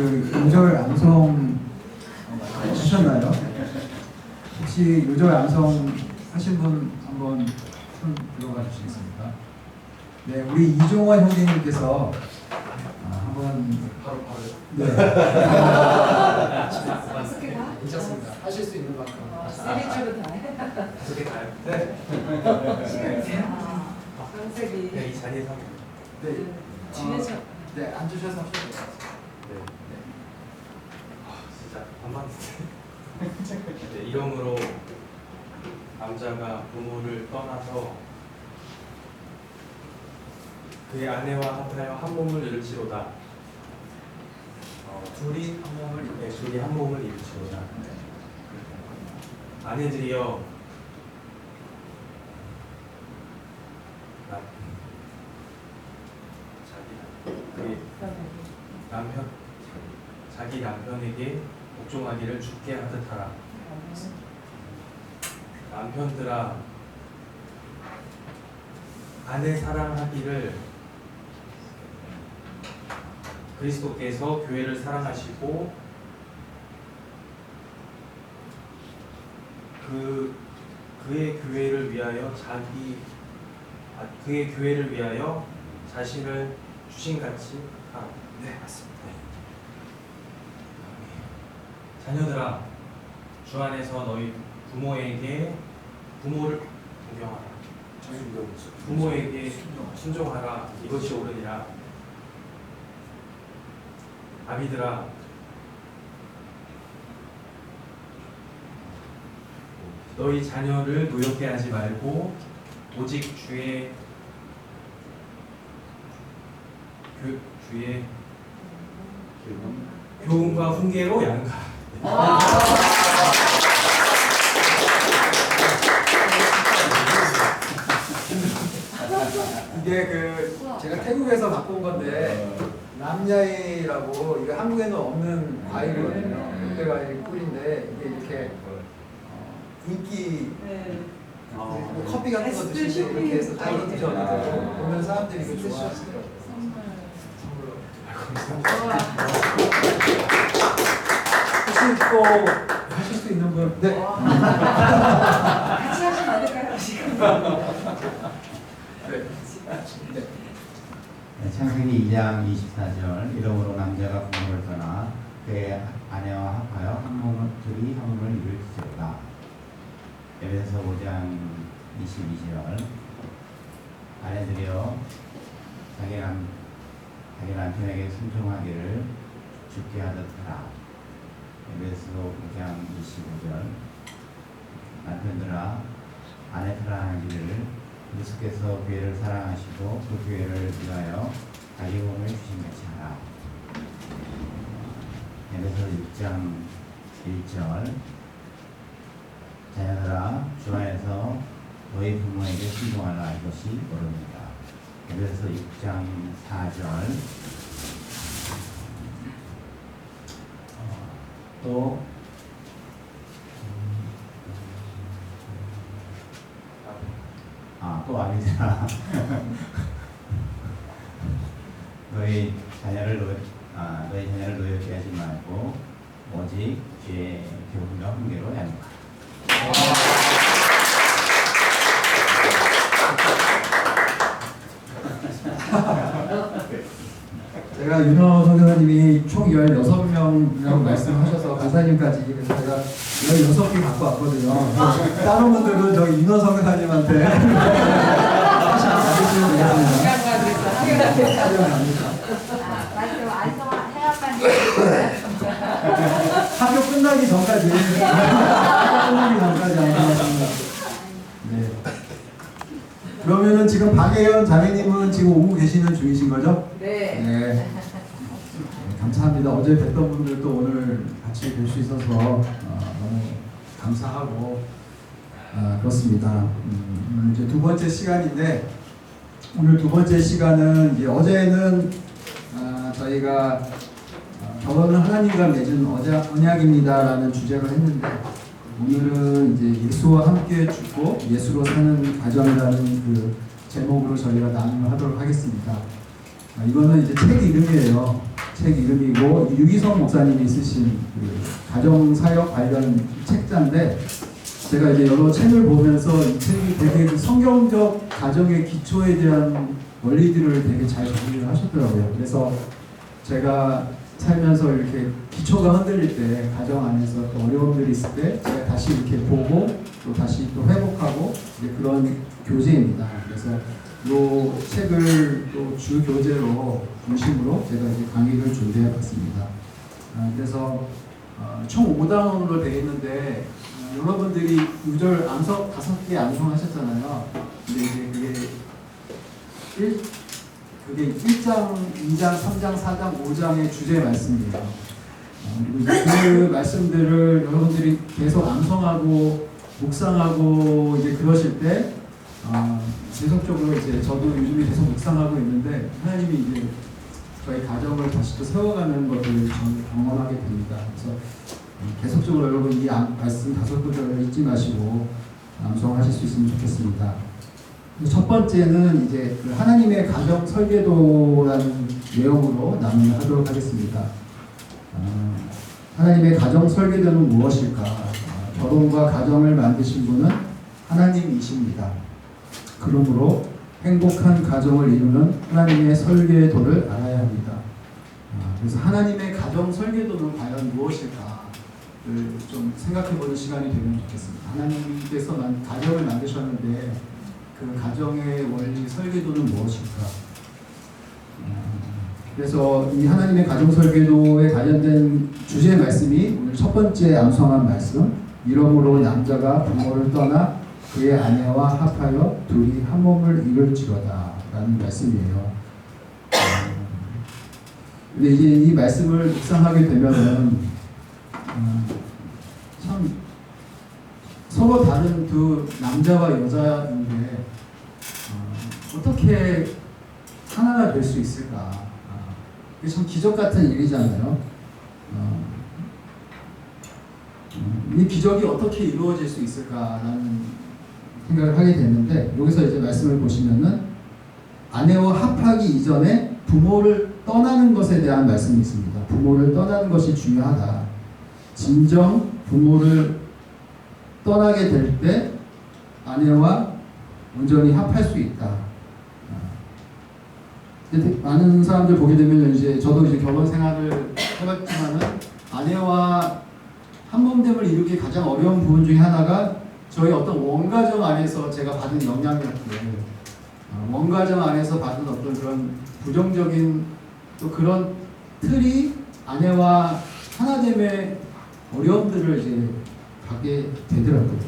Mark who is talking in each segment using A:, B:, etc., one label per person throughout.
A: 그 요절 암송 하셨나요? 혹시 요절 암송 하신 분 한번 손 들어가 주시겠습니까? 네, 우리 이종원 형제님께서 한번
B: 바로
A: 네.
B: 괜찮습니다. 하실 수 있는 만큼.
C: 세개째로 다 해.
B: 5개 다요? 네.
C: 강색이.
B: 네, 이 자리에서.
A: 네.
C: 뒤에서.
A: 네, 앉으셔서 하셔도 돼요.
B: 네. 진짜 반반인데. 네, 이름으로 남자가 부모를 떠나서 그의 아내와 합하여 한 몸을 이룰지로다.
A: 둘이 한 몸을
B: 네, 둘이 한 몸을 이룰지로다. 아내들이여 자기 남편에게 복종하기를 죽게 하듯 하라. 남편들아 아내 사랑하기를 그리스도께서 교회를 사랑하시고 그의 교회를 위하여 자신을 주신 같이 하라.
A: 네, 맞습니다.
B: 자녀들아 주 안에서 너희 부모를 존경하라. 부모에게 순종하라. 이것이 옳으니라. 아비들아 너희 자녀를 노엽게 하지 말고 오직 주의 교훈과 훈계로 양가.
A: 이게 제가 태국에서 갖고 온 건데 남야이라고 이게 한국에는 없는 과일이거든요. 국대 과일 꿀인데 이게 이렇게 인기 뭐 커피 같은 거 드실 때 이렇게 해서 따로 드셔도 되고 보면 사람들이 이거 좋아하시더라고요. 혹시 또 하실 수 있는 분? 네.
C: 같이 하시면 안 될까요? 지금.
A: 네.
D: 창세기 2장 24절 이러므로 남자가 부모를 떠나 그의 아내와 합하여 둘이 한 몸을 이룰지로다. 에베소 5장 22절 아내들이여 자기 남편에게 순종하기를 죽게 하듯 하라. 에베소 5장 25절 남편들아 아내 사랑하기를 그리스도께서 교회를 사랑하시고 그 교회를 위하여 자기 몸을 주신 같이 하라. 에베소 6장 1절 자녀들아 주 안에서 너희 부모에게 순종하라. 이것이 옳으니라. 에베소 6장 4절 또 아비들아 너희 자녀를 노엽게 하지 말고 오직 주의 교훈과 훈계로 양육하라.
A: 제가 윤호 선생님이 총 16명이라고 말씀하셔서 간사님까지 그래서 제가 16개 갖고 왔거든요. 다른 분들은 저희 윤호 선생님한테 다시 받으시면 되겠습니다. 학교 끝나기 전까지 하겠습니다. 네. 그러면은 지금 박예현 자매님은 지금 오고 계시는 중이신 거죠?
C: 네.
A: 네. 감사합니다. 어제 뵀던 분들도 오늘 같이 뵐 수 있어서 너무 감사하고 그렇습니다. 오늘 이제 두 번째 시간인데 오늘 두 번째 시간은 이제 어제는 저희가 결혼은 하나님과 맺은 언약입니다라는 주제로 했는데 오늘은 이제 예수와 함께 죽고 예수로 사는 과정이라는 제목으로 저희가 나눔을 하도록 하겠습니다. 이거는 이제 책 이름이에요. 책 이름이고 유기성 목사님이 쓰신 그 가정사역 관련 책자인데 제가 이제 여러 책을 보면서 이 책이 되게 그 성경적 가정의 기초에 대한 원리들을 되게 잘 정리를 하셨더라고요. 그래서 제가 살면서 이렇게 기초가 흔들릴 때 가정 안에서 또 어려움들이 있을 때 제가 다시 이렇게 보고 또 다시 또 회복하고 이제 그런 교재입니다. 그래서 이 책을 또 주 교재로 중심으로 제가 이제 강의를 준비해 봤습니다. 그래서 총 5단원으로 되어 있는데 여러분들이 유절 암석 5개 암송하셨잖아요. 근데 이제 그게 1장, 2장, 3장, 4장, 5장의 주제 말씀이에요. 그 말씀들을 여러분들이 계속 암송하고 묵상하고 이제 그러실 때 계속적으로 이제 저도 요즘에 계속 묵상하고 있는데 하나님이 이제 저희 가정을 다시 또 세워가는 것들을 경험하게 됩니다. 그래서 계속적으로 여러분 이 말씀 5구절을 잊지 마시고 암송하실 수 있으면 좋겠습니다. 첫 번째는 이제 그 하나님의 가정 설계도라는 내용으로 나누도록 하겠습니다. 하나님의 가정 설계도는 무엇일까? 결혼과 가정을 만드신 분은 하나님이십니다. 그러므로 행복한 가정을 이루는 하나님의 설계도를 알아야 합니다. 그래서 하나님의 가정 설계도는 과연 무엇일까를 좀 생각해보는 시간이 되면 좋겠습니다. 하나님께서 가정을 만드셨는데 그 가정의 원리 설계도는 무엇일까? 그래서 이 하나님의 가정 설계도에 관련된 주제의 말씀이 오늘 첫 번째 암송한 말씀, 이러므로 남자가 부모를 떠나 그의 아내와 합하여 둘이 한 몸을 이룰지로다 라는 말씀이에요. 근데 이제 이 말씀을 묵상하게 되면은 참 서로 다른 두 남자와 여자인데 어떻게 하나가 될 수 있을까? 이게 참 기적 같은 일이잖아요. 이 기적이 어떻게 이루어질 수 있을까라는 생각을 하게 됐는데 여기서 이제 말씀을 보시면은 아내와 합하기 이전에 부모를 떠나는 것에 대한 말씀이 있습니다. 부모를 떠나는 것이 중요하다. 진정 부모를 떠나게 될 때 아내와 온전히 합할 수 있다. 많은 사람들 보게 되면 이제 저도 이제 결혼 생활을 해봤지만은 아내와 한 몸됨을 이루기 가장 어려운 부분 중에 하나가 저희 어떤 원가정 안에서 제가 받은 영향력들, 원가정 안에서 받은 어떤 그런 부정적인 또 그런 틀이 아내와 하나됨의 어려움들을 이제 받게 되더라고요.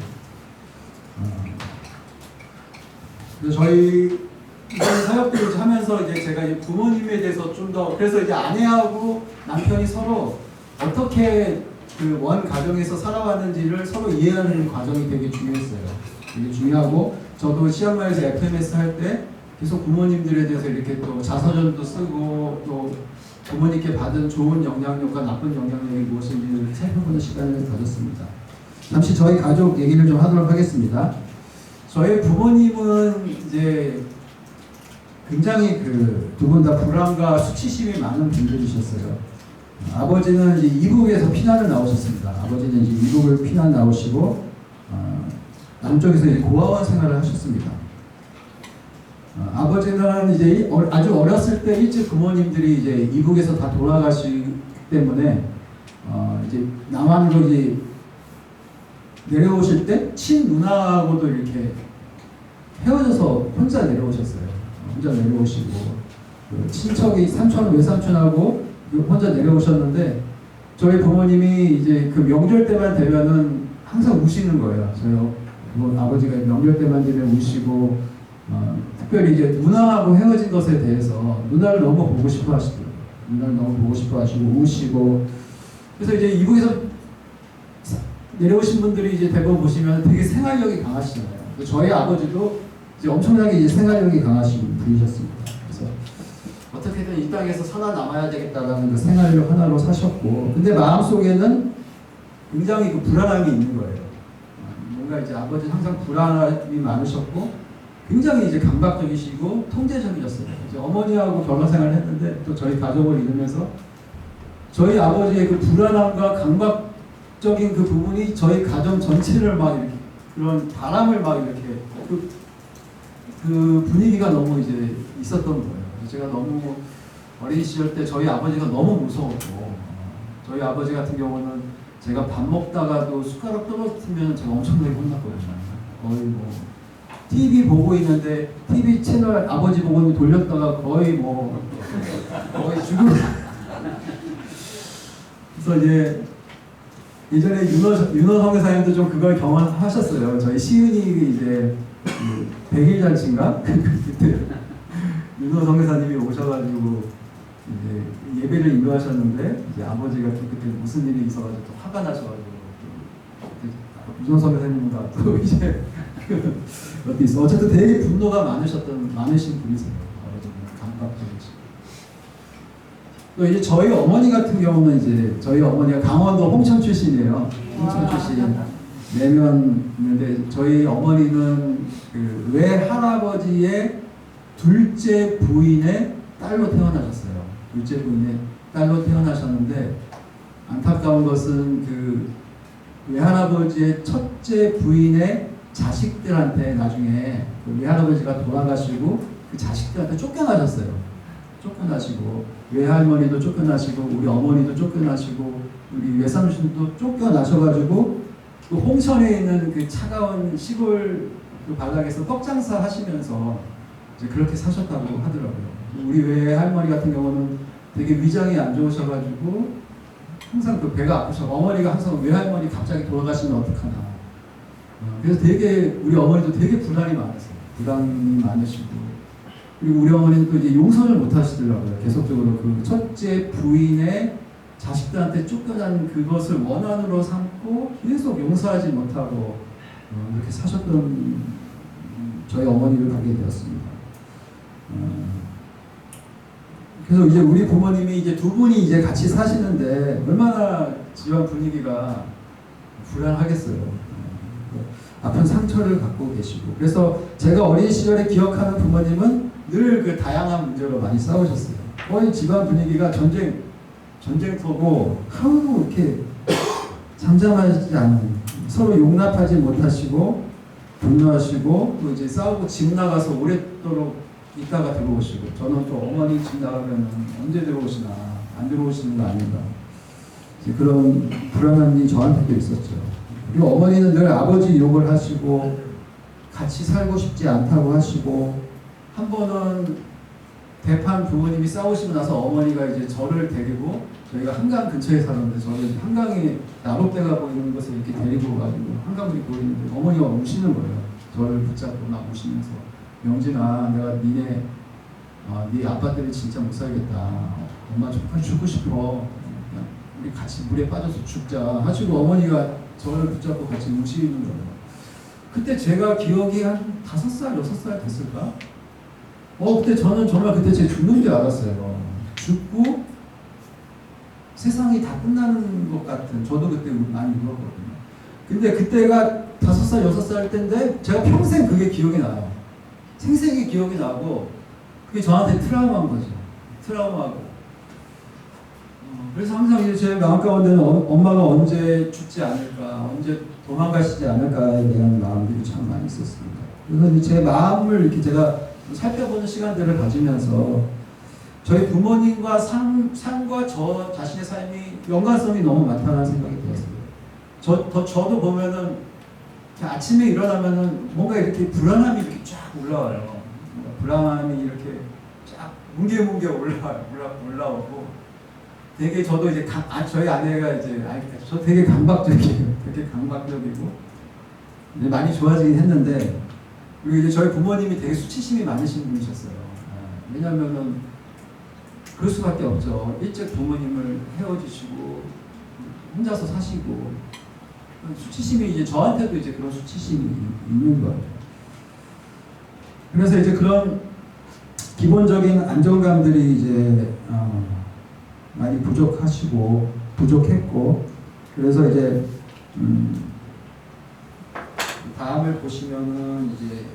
A: 그래서 저희 이런 사역들을 하면서 이제 제가 이제 부모님에 대해서 좀 더 그래서 이제 아내하고 남편이 서로 어떻게 그 원 가정에서 살아왔는지를 서로 이해하는 과정이 되게 중요했어요. 되게 중요하고 저도 시험마에서 FMS 할 때 계속 부모님들에 대해서 이렇게 또 자서전도 쓰고 또 부모님께 받은 좋은 영향력과 나쁜 영향력이 무엇인지를 살펴보는 시간을 가졌습니다. 잠시 저희 가족 얘기를 좀 하도록 하겠습니다. 저희 부모님은 이제 굉장히 그 두 분 다 불안과 수치심이 많은 분들이셨어요. 아버지는 이제 이북에서 피난을 나오셨습니다. 아버지는 이제 이북을 피난 나오시고 남쪽에서 이제 고아원 생활을 하셨습니다. 아버지는 이제 아주 어렸을 때 일찍 부모님들이 이제 이북에서 다 돌아가시기 때문에 이제 남한으로 이제 내려오실 때 친누나하고도 이렇게 헤어져서 혼자 내려오셨어요. 혼자 내려오시고 그 친척이 삼촌 외삼촌하고 혼자 내려오셨는데 저희 부모님이 이제 그 명절 때만 되면은 항상 우시는 거예요. 저희 아버지가 명절 때만 되면 우시고 특별히 이제 누나하고 헤어진 것에 대해서 누나를 너무 보고 싶어 하시더라고요. 누나를 너무 보고 싶어 하시고 우시고 그래서 이제 이북에서 내려오신 분들이 이제 대부분 보시면 되게 생활력이 강하시잖아요. 저희 아버지도 이제 엄청나게 이제 생활력이 강하신 분이셨습니다. 그래서 어떻게든 이 땅에서 살아남아야 되겠다라는 그 생활력 하나로 사셨고, 근데 마음속에는 굉장히 그 불안함이 있는 거예요. 뭔가 이제 아버지는 항상 불안함이 많으셨고, 굉장히 이제 감각적이시고 통제적이셨어요. 이제 어머니하고 결혼 생활을 했는데 또 저희 가족을 이루면서 저희 아버지의 그 불안함과 강박적인 그 부분이 저희 가정 전체를 막 이렇게 그런 바람을 막 이렇게 그 분위기가 너무 이제 있었던 거예요. 제가 너무 어린 시절 때 저희 아버지가 너무 무서웠고 저희 아버지 같은 경우는 제가 밥 먹다가도 숟가락 떨어뜨리면 제가 엄청나게 혼났거든요. 거의 뭐 TV 보고 있는데 TV 채널 아버지 보고 돌렸다가 거의 죽을 그래서 이제 예전에 윤호 성사님도 좀 그걸 경험하셨어요. 저희 시은이 이제 그 100일 잔치인가 그때 윤호 성사님이 오셔가지고 이제 예배를 인도하셨는데 이제 아버지가 또 그때 무슨 일이 있어가지고 또 화가 나셔가지고 윤호 성사님과 또 이제 어디 있어 어쨌든 되게 분노가 많으신 분이세요. 아버지는 감각적이시고. 또 이제 저희 어머니 같은 경우는 이제 저희 어머니가 강원도 홍천 출신이에요. 홍천 출신 내면인데 저희 어머니는 그 외할아버지의 둘째 부인의 딸로 태어나셨어요. 둘째 부인의 딸로 태어나셨는데 안타까운 것은 그 외할아버지의 첫째 부인의 자식들한테 나중에 그 외할아버지가 돌아가시고 그 자식들한테 쫓겨나셨어요. 쫓겨나시고 외할머니도 쫓겨나시고 우리 어머니도 쫓겨나시고 우리 외삼촌도 쫓겨나셔가지고 그 홍천에 있는 그 차가운 시골 그 바닥에서 떡장사 하시면서 이제 그렇게 사셨다고 하더라고요. 우리 외할머니 같은 경우는 되게 위장이 안 좋으셔가지고 항상 그 배가 아프셔. 어머니가 항상 외할머니 갑자기 돌아가시면 어떡하나. 그래서 되게 우리 어머니도 되게 불안이 많으세요. 불안이 많으시고 그리고 우리 어머니는 또 이제 용서를 못 하시더라고요. 계속적으로 그 첫째 부인의 자식들한테 쫓겨난 그것을 원한으로 삼고 계속 용서하지 못하고 이렇게 사셨던 저희 어머니를 보게 되었습니다. 그래서 이제 우리 부모님이 이제 두 분이 이제 같이 사시는데 얼마나 집안 분위기가 불안하겠어요. 아픈 상처를 갖고 계시고 그래서 제가 어린 시절에 기억하는 부모님은 늘 그 다양한 문제로 많이 싸우셨어요. 거의 집안 분위기가 전쟁터고 하루 이렇게 잠잠하지 않은 서로 용납하지 못하시고 분노하시고 또 이제 싸우고 집 나가서 오랫도록 있다가 들어오시고 저는 또 어머니 집 나가면 언제 들어오시나 안 들어오시는 거 아닌가 이제 그런 불안한 일이 저한테도 있었죠. 그리고 어머니는 늘 아버지 욕을 하시고 같이 살고 싶지 않다고 하시고 한 번은 대판 부모님이 싸우시고 나서 어머니가 이제 저를 데리고 저희가 한강 근처에 사는데 저는 한강에 나룻배가 보이는 것을 이렇게 데리고 가지고 한강물이 보이는데 어머니가 우시는 거예요. 저를 붙잡고 막 우시면서 명진아 내가 네 아빠 때문에 진짜 못 살겠다. 엄마 정말 죽고 싶어. 우리 같이 물에 빠져서 죽자 하시고 어머니가 저를 붙잡고 같이 우시는 거예요. 그때 제가 기억이 한 5살, 6살 됐을까? 그때 저는 정말 그때 제가 죽는 줄 알았어요. 죽고 세상이 다 끝나는 것 같은 저도 그때 많이 울었거든요. 근데 그때가 5살, 6살 때인데 제가 평생 그게 기억이 나요. 생생히 기억이 나고 그게 저한테 트라우마인 거죠. 트라우마고. 그래서 항상 이제 제 마음 가운데는 엄마가 언제 죽지 않을까, 언제 도망가시지 않을까에 대한 마음들이 참 많이 있었습니다. 그래서 제 마음을 이렇게 제가 살펴보는 시간들을 가지면서 저희 부모님과 삶과 저 자신의 삶이 연관성이 너무 많다는 생각이 들었어요. 저도 보면은 아침에 일어나면은 뭔가 이렇게 불안함이 이렇게 쫙 올라와요. 불안함이 이렇게 쫙 뭉게뭉게 올라오고 되게 저도 이제 저희 아내가 이제 저 되게 강박적이에요. 되게 강박적이고 이제 많이 좋아지긴 했는데 그리고 이제 저희 부모님이 되게 수치심이 많으신 분이셨어요. 왜냐면은 그럴 수밖에 없죠. 일찍 부모님을 헤어지시고 혼자서 사시고 수치심이 이제 저한테도 이제 그런 수치심이 있는 거예요. 그래서 이제 그런 기본적인 안정감들이 이제 많이 부족했고 그래서 이제 다음을 보시면은 이제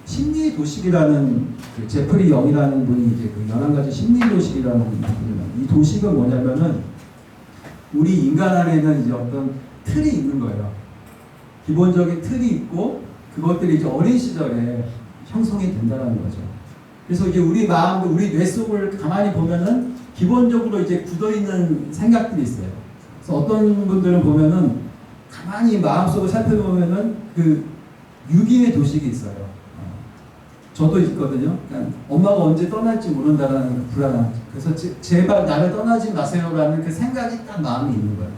A: 심리 도식이라는 그 제프리 영이라는 분이 이제 그 11가지 심리 도식이라는 이 도식은 뭐냐면은 우리 인간 안에는 이제 어떤 틀이 있는 거예요. 기본적인 틀이 있고 그것들이 이제 어린 시절에 형성이 된다는 거죠. 그래서 이제 우리 마음, 우리 뇌 속을 가만히 보면은 기본적으로 이제 굳어 있는 생각들이 있어요. 그래서 어떤 분들은 보면은 가만히 마음속을 살펴보면은 그 유기의 도식이 있어요. 저도 있거든요. 그러니까 엄마가 언제 떠날지 모른다라는 그 불안함. 그래서 제발 나를 떠나지 마세요라는 그 생각이 딱 마음에 있는 거예요.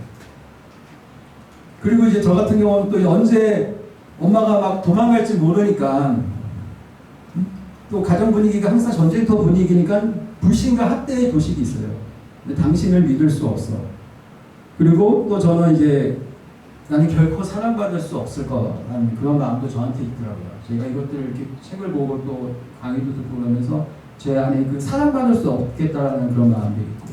A: 그리고 이제 저 같은 경우는 또 언제 엄마가 막 도망갈지 모르니까 또 가정 분위기가 항상 전쟁터 분위기니까 불신과 학대의 도식이 있어요. 근데 당신을 믿을 수 없어. 그리고 또 저는 이제 나는 결코 사랑받을 수 없을 거라는 그런 마음도 저한테 있더라고요. 제가 이것들을 이렇게 책을 보고 또 강의도 듣고 그러면서 제 안에 그 사랑받을 수 없겠다라는 그런 마음도 있고,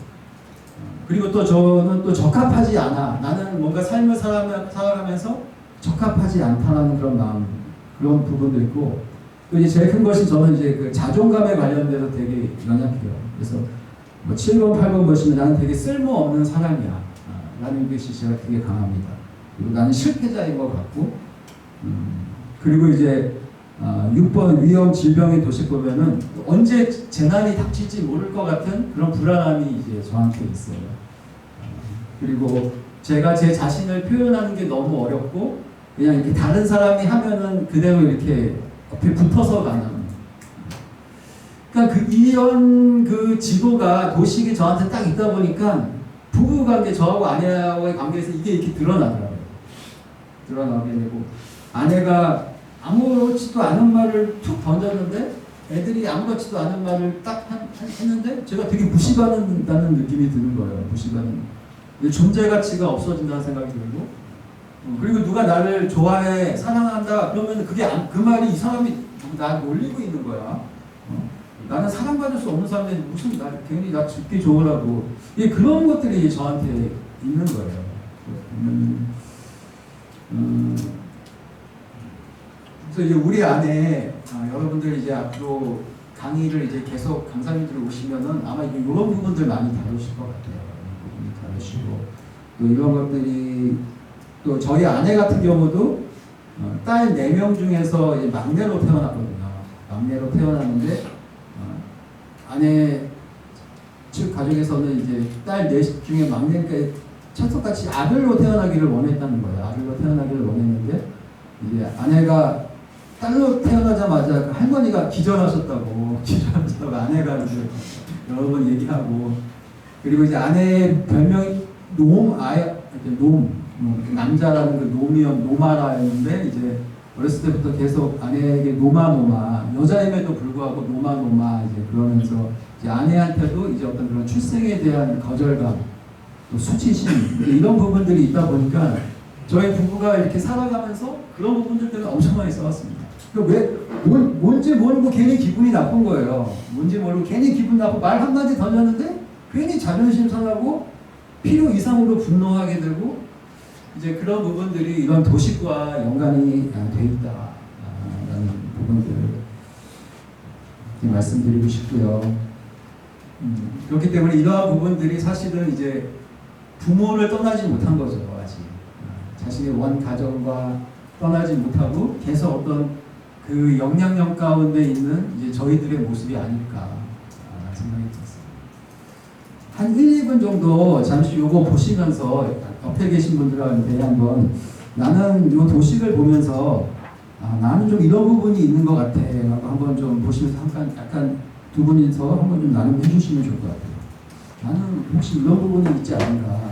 A: 그리고 또 저는 또 적합하지 않아. 나는 뭔가 삶을 살아가면서 적합하지 않다라는 그런 마음, 그런 부분도 있고, 또 이제 제일 큰 것이 저는 이제 그 자존감에 관련돼서 되게 연약해요. 그래서 뭐 7번, 8번 보시면 나는 되게 쓸모없는 사람이야. 라는 것이 제가 되게 강합니다. 그리고 나는 실패자인 것 같고, 그리고 이제 6번 위험 질병의 도식 보면은 언제 재난이 닥칠지 모를 것 같은 그런 불안함이 이제 저한테 있어요. 그리고 제가 제 자신을 표현하는 게 너무 어렵고 그냥 이렇게 다른 사람이 하면은 그대로 이렇게 옆에 붙어서 가는. 그러니까 이런 그 지도가 도식이 저한테 딱 있다 보니까 부부 관계, 저하고 아내와의 관계에서 이게 이렇게 드러나더라고요. 드러나게 되고, 아내가 아무렇지도 않은 말을 툭 던졌는데 애들이 아무렇지도 않은 말을 딱 했는데 제가 되게 무시받는다는 느낌이 드는 거예요. 무시받는. 존재 가치가 없어진다는 생각이 들고, 그리고 누가 나를 좋아해, 사랑한다 그러면 그 말이 이 사람이 나 놀리고 있는 거야. 나는 사랑받을 수 없는 사람인데 무슨 괜히 나 죽기 좋으라고. 그런 것들이 저한테 있는 거예요. 그래서 이제 우리 안에 여러분들 이제 앞으로 강의를 이제 계속 강사님들이 오시면은 아마 이런 부분들 많이 다루실 것 같아요. 부분이 다루시고, 또 이런 것들이 또 저희 아내 같은 경우도 딸 4명 중에서 이제 막내로 태어났거든요. 막내로 태어났는데 아내 측 가족에서는 이제 딸 4 중에 막내니까 찰떡같이 아들로 태어나기를 원했다는 거예요. 아들로 태어나기를 원했는데 이제 아내가 딸로 태어나자마자 할머니가 기절하셨다고 아내가 이제 여러 번 얘기하고, 그리고 이제 아내의 별명이 남자라는 그 노마라였는데 이제 어렸을 때부터 계속 아내에게 노마 여자임에도 불구하고 노마 이제 그러면서 이제 아내한테도 이제 어떤 그런 출생에 대한 거절감, 또 수치심 이런 부분들이 있다 보니까 저희 부부가 이렇게 살아가면서 그런 부분들 때문에 엄청 많이 싸웠습니다. 뭔지 모르고 괜히 기분이 나쁜 거예요. 뭔지 모르고 괜히 기분 나쁘고 말 한마디 던졌는데 괜히 자존심 상하고 필요 이상으로 분노하게 되고, 이제 그런 부분들이 이런 도식과 연관이 돼 있다라는 부분들을 말씀드리고 싶고요. 그렇기 때문에 이러한 부분들이 사실은 이제 부모를 떠나지 못한 거죠. 아직 자신의 원 가정과 떠나지 못하고 계속 어떤 그 영향력 가운데 있는 이제 저희들의 모습이 아닐까 생각이 들었습니다. 한 1, 2분 정도 잠시 요거 보시면서 옆에 계신 분들한테 한번 나는 요 도식을 보면서 나는 좀 이런 부분이 있는 것 같아 라고 한번 좀 보시면서 약간 두 분이서 한번 좀 나눔해 주시면 좋을 것 같아요. 나는 혹시 이런 부분이 있지 않은가.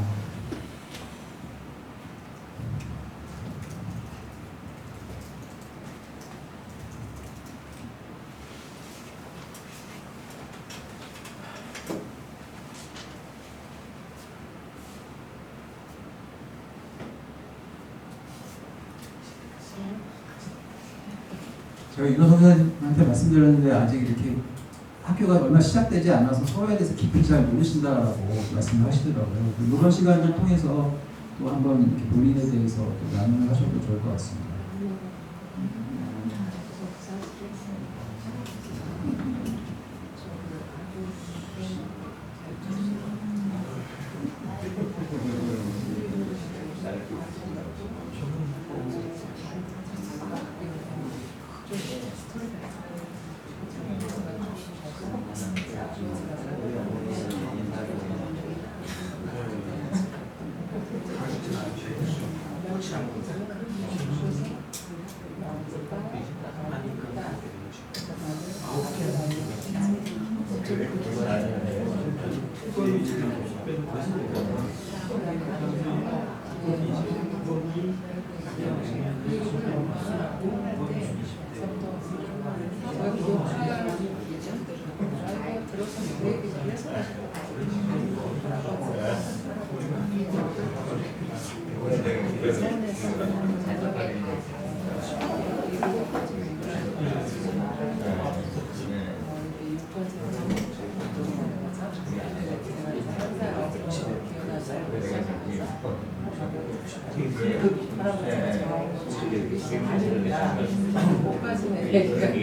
A: 제가 윤호 선생님한테 말씀드렸는데 아직 이렇게 학교가 얼마 시작되지 않아서 서로에 대해서 깊이 잘 모르신다라고 말씀을 하시더라고요. 이런 시간을 통해서 또 한번 이렇게 본인에 대해서 또 나눔을 하셔도 좋을 것 같습니다.
C: 여기 들어서 내 얘기 그래서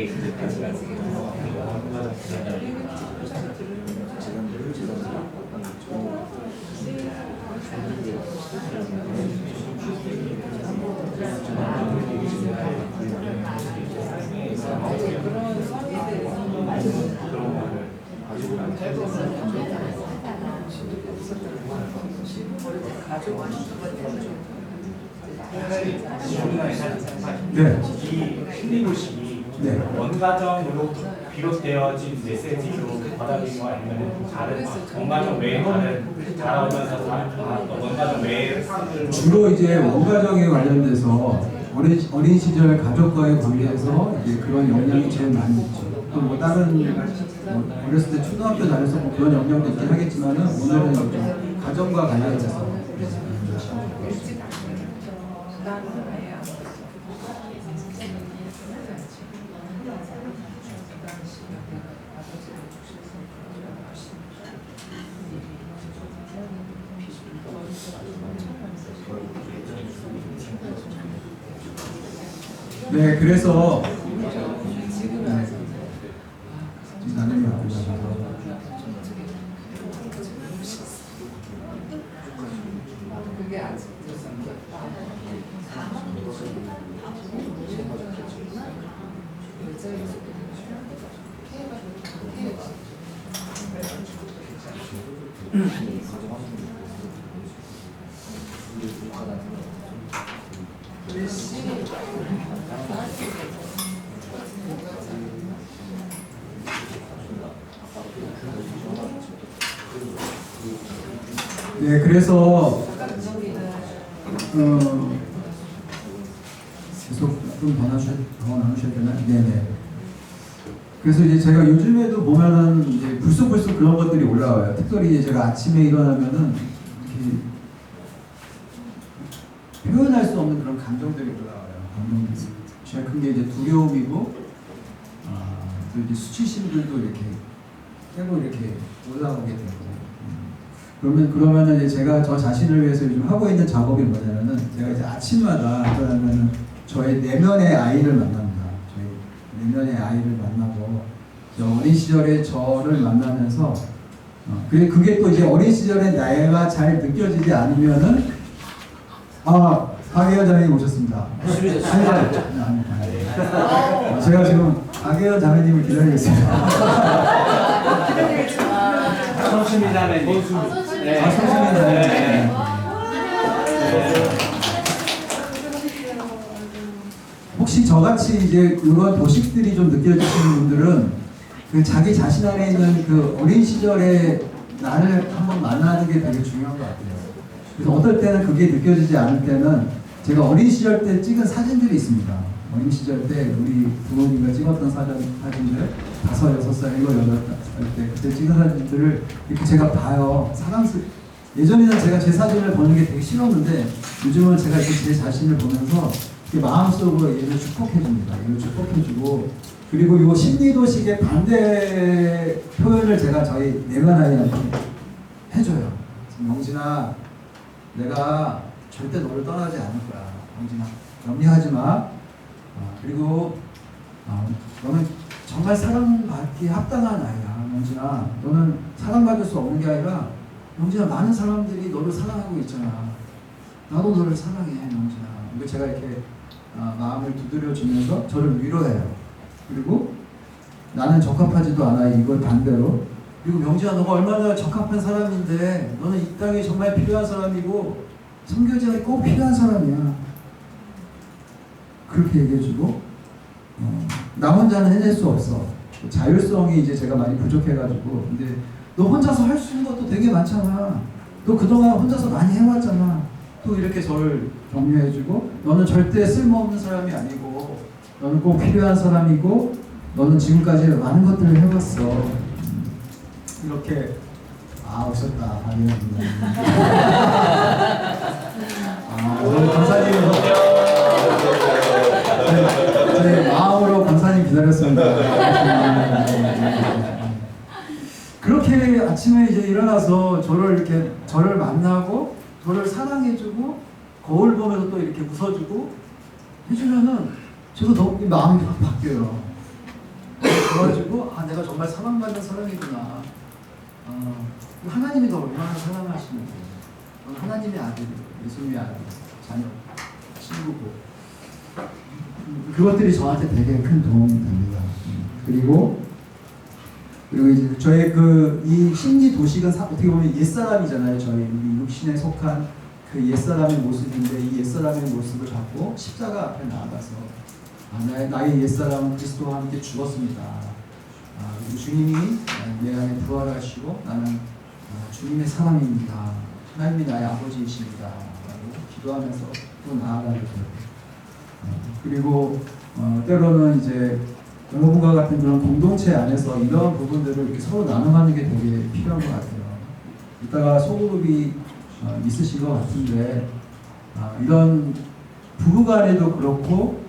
A: 네.
B: 이 심리고식이
A: 네.
B: 원가정으로 비롯되어진 메시지로 받아들인 거 아니면 다른 원가정 외에 다른 자라오면서 다른 원가정 외의 사람들
A: 주로 이제 원가정에 관련돼서 어린 시절 가족과의 관계에서 이제 그런 영향이 제일 많이 있죠. 또 뭐 다른 뭐 어렸을 때 초등학교 다녀서 뭐 그런 영향도 있긴 하겠지만은 오늘은 이제 가정과 관련해서 네, 그래서 지금 나눔이 하고 있어서
C: 그게 아직
A: 네, 그래서 계속 좀 더 나누셔야 되나? 네네. 그래서 이제 제가 요즘에도 보면은 이제 불쑥불쑥 그런 것들이 올라와요. 특별히 이제 제가 아침에 일어나면은 이렇게 표현할 수 없는 그런 감정들이 올라와요. 감정들이. 제일 큰 게 이제 두려움이고, 또 이제 수치심들도 이렇게 깨고 이렇게 올라오게 되고. 그러면은 이제 제가 저 자신을 위해서 요즘 하고 있는 작업이 뭐냐면은 제가 이제 아침마다 일어나면은 저의 내면의 아이를 만납니다. 저희 내면의 아이를 만나고 어린 시절의 저를 만나면서 그게 또 이제 어린 시절의 나이가 잘 느껴지지 않으면은 박예현 자매님 오셨습니다. 아니. 제가 지금 박예현 자매님을 기다리고 있습니다.
B: 선수민 자매님.
A: 선수민 자매님. 혹시 저같이 이제 이런 도식들이 좀 느껴지시는 분들은 그 자기 자신 안에 있는 그 어린 시절의 나를 한번 만나는 게 되게 중요한 것 같아요. 그래서 어떨 때는 그게 느껴지지 않을 때는 제가 어린 시절 때 찍은 사진들이 있습니다. 어린 시절 때 우리 부모님과 찍었던 사진들 5, 6살, 7, 8살 때 그때 찍은 사진들을 이렇게 제가 봐요. 예전에는 제가 제 사진을 보는 게 되게 싫었는데 요즘은 제가 이렇게 제 자신을 보면서 마음속으로 얘를 축복해줍니다. 얘를 축복해주고 그리고 이 심리도식의 반대 표현을 제가 저희 내면 아이한테 해줘요. 영진아, 내가 절대 너를 떠나지 않을 거야. 영진아, 염려하지 마. 그리고 너는 정말 사랑받기 합당한 아이야. 영진아, 너는 사랑받을 수 없는 게 아니라 영진아, 많은 사람들이 너를 사랑하고 있잖아. 나도 너를 사랑해, 영진아. 이거 제가 이렇게 마음을 두드려주면서 저를 위로해요. 그리고 나는 적합하지도 않아. 이걸 반대로. 그리고 명진아, 너가 얼마나 적합한 사람인데 너는 이 땅에 정말 필요한 사람이고 선교제가 꼭 필요한 사람이야. 그렇게 얘기해주고 나 혼자는 해낼 수 없어. 자율성이 이제 제가 많이 부족해가지고 근데 너 혼자서 할 수 있는 것도 되게 많잖아. 너 그동안 혼자서 많이 해왔잖아. 또 이렇게 저를 격려해주고 너는 절대 쓸모없는 사람이 아니고 너는 꼭 필요한 사람이고 너는 지금까지 많은 것들을 해왔어. 이렇게 오셨다. 저는 감사님 제 마음으로 감사님 기다렸습니다. 그렇게 아침에 이제 일어나서 저를 만나고 저를 사랑해주고 거울 보면서 또 이렇게 웃어주고 해주면은 저도 너무 마음이 확 바뀌어요. 그래가지고 내가 정말 사랑받는 사람이구나. 하나님이 더 얼마나 사랑하시는지. 하나님의 아들, 예수님의 아들, 자녀, 친구고. 그것들이 저한테 되게 큰 도움이 됩니다. 그리고 이제 저의 이 심리 도식은 어떻게 보면 옛사람이잖아요. 저희 육신에 속한 그 옛사람의 모습인데 이 옛사람의 모습을 잡고 십자가 앞에 나아가서 나의 옛사람은 그리스도와 함께 죽었습니다. 그리고 주님이 내 안에 부활하시고 나는 주님의 사람입니다. 하나님이 나의 아버지이십니다. 라고 기도하면서 또 나아가게 돼요. 그리고 때로는 이제 공동부가 같은 그런 공동체 안에서 이런 부분들을 이렇게 서로 나눠가는 게 되게 필요한 것 같아요. 이따가 소그룹이 있으신 것 같은데 이런 부부간에도 그렇고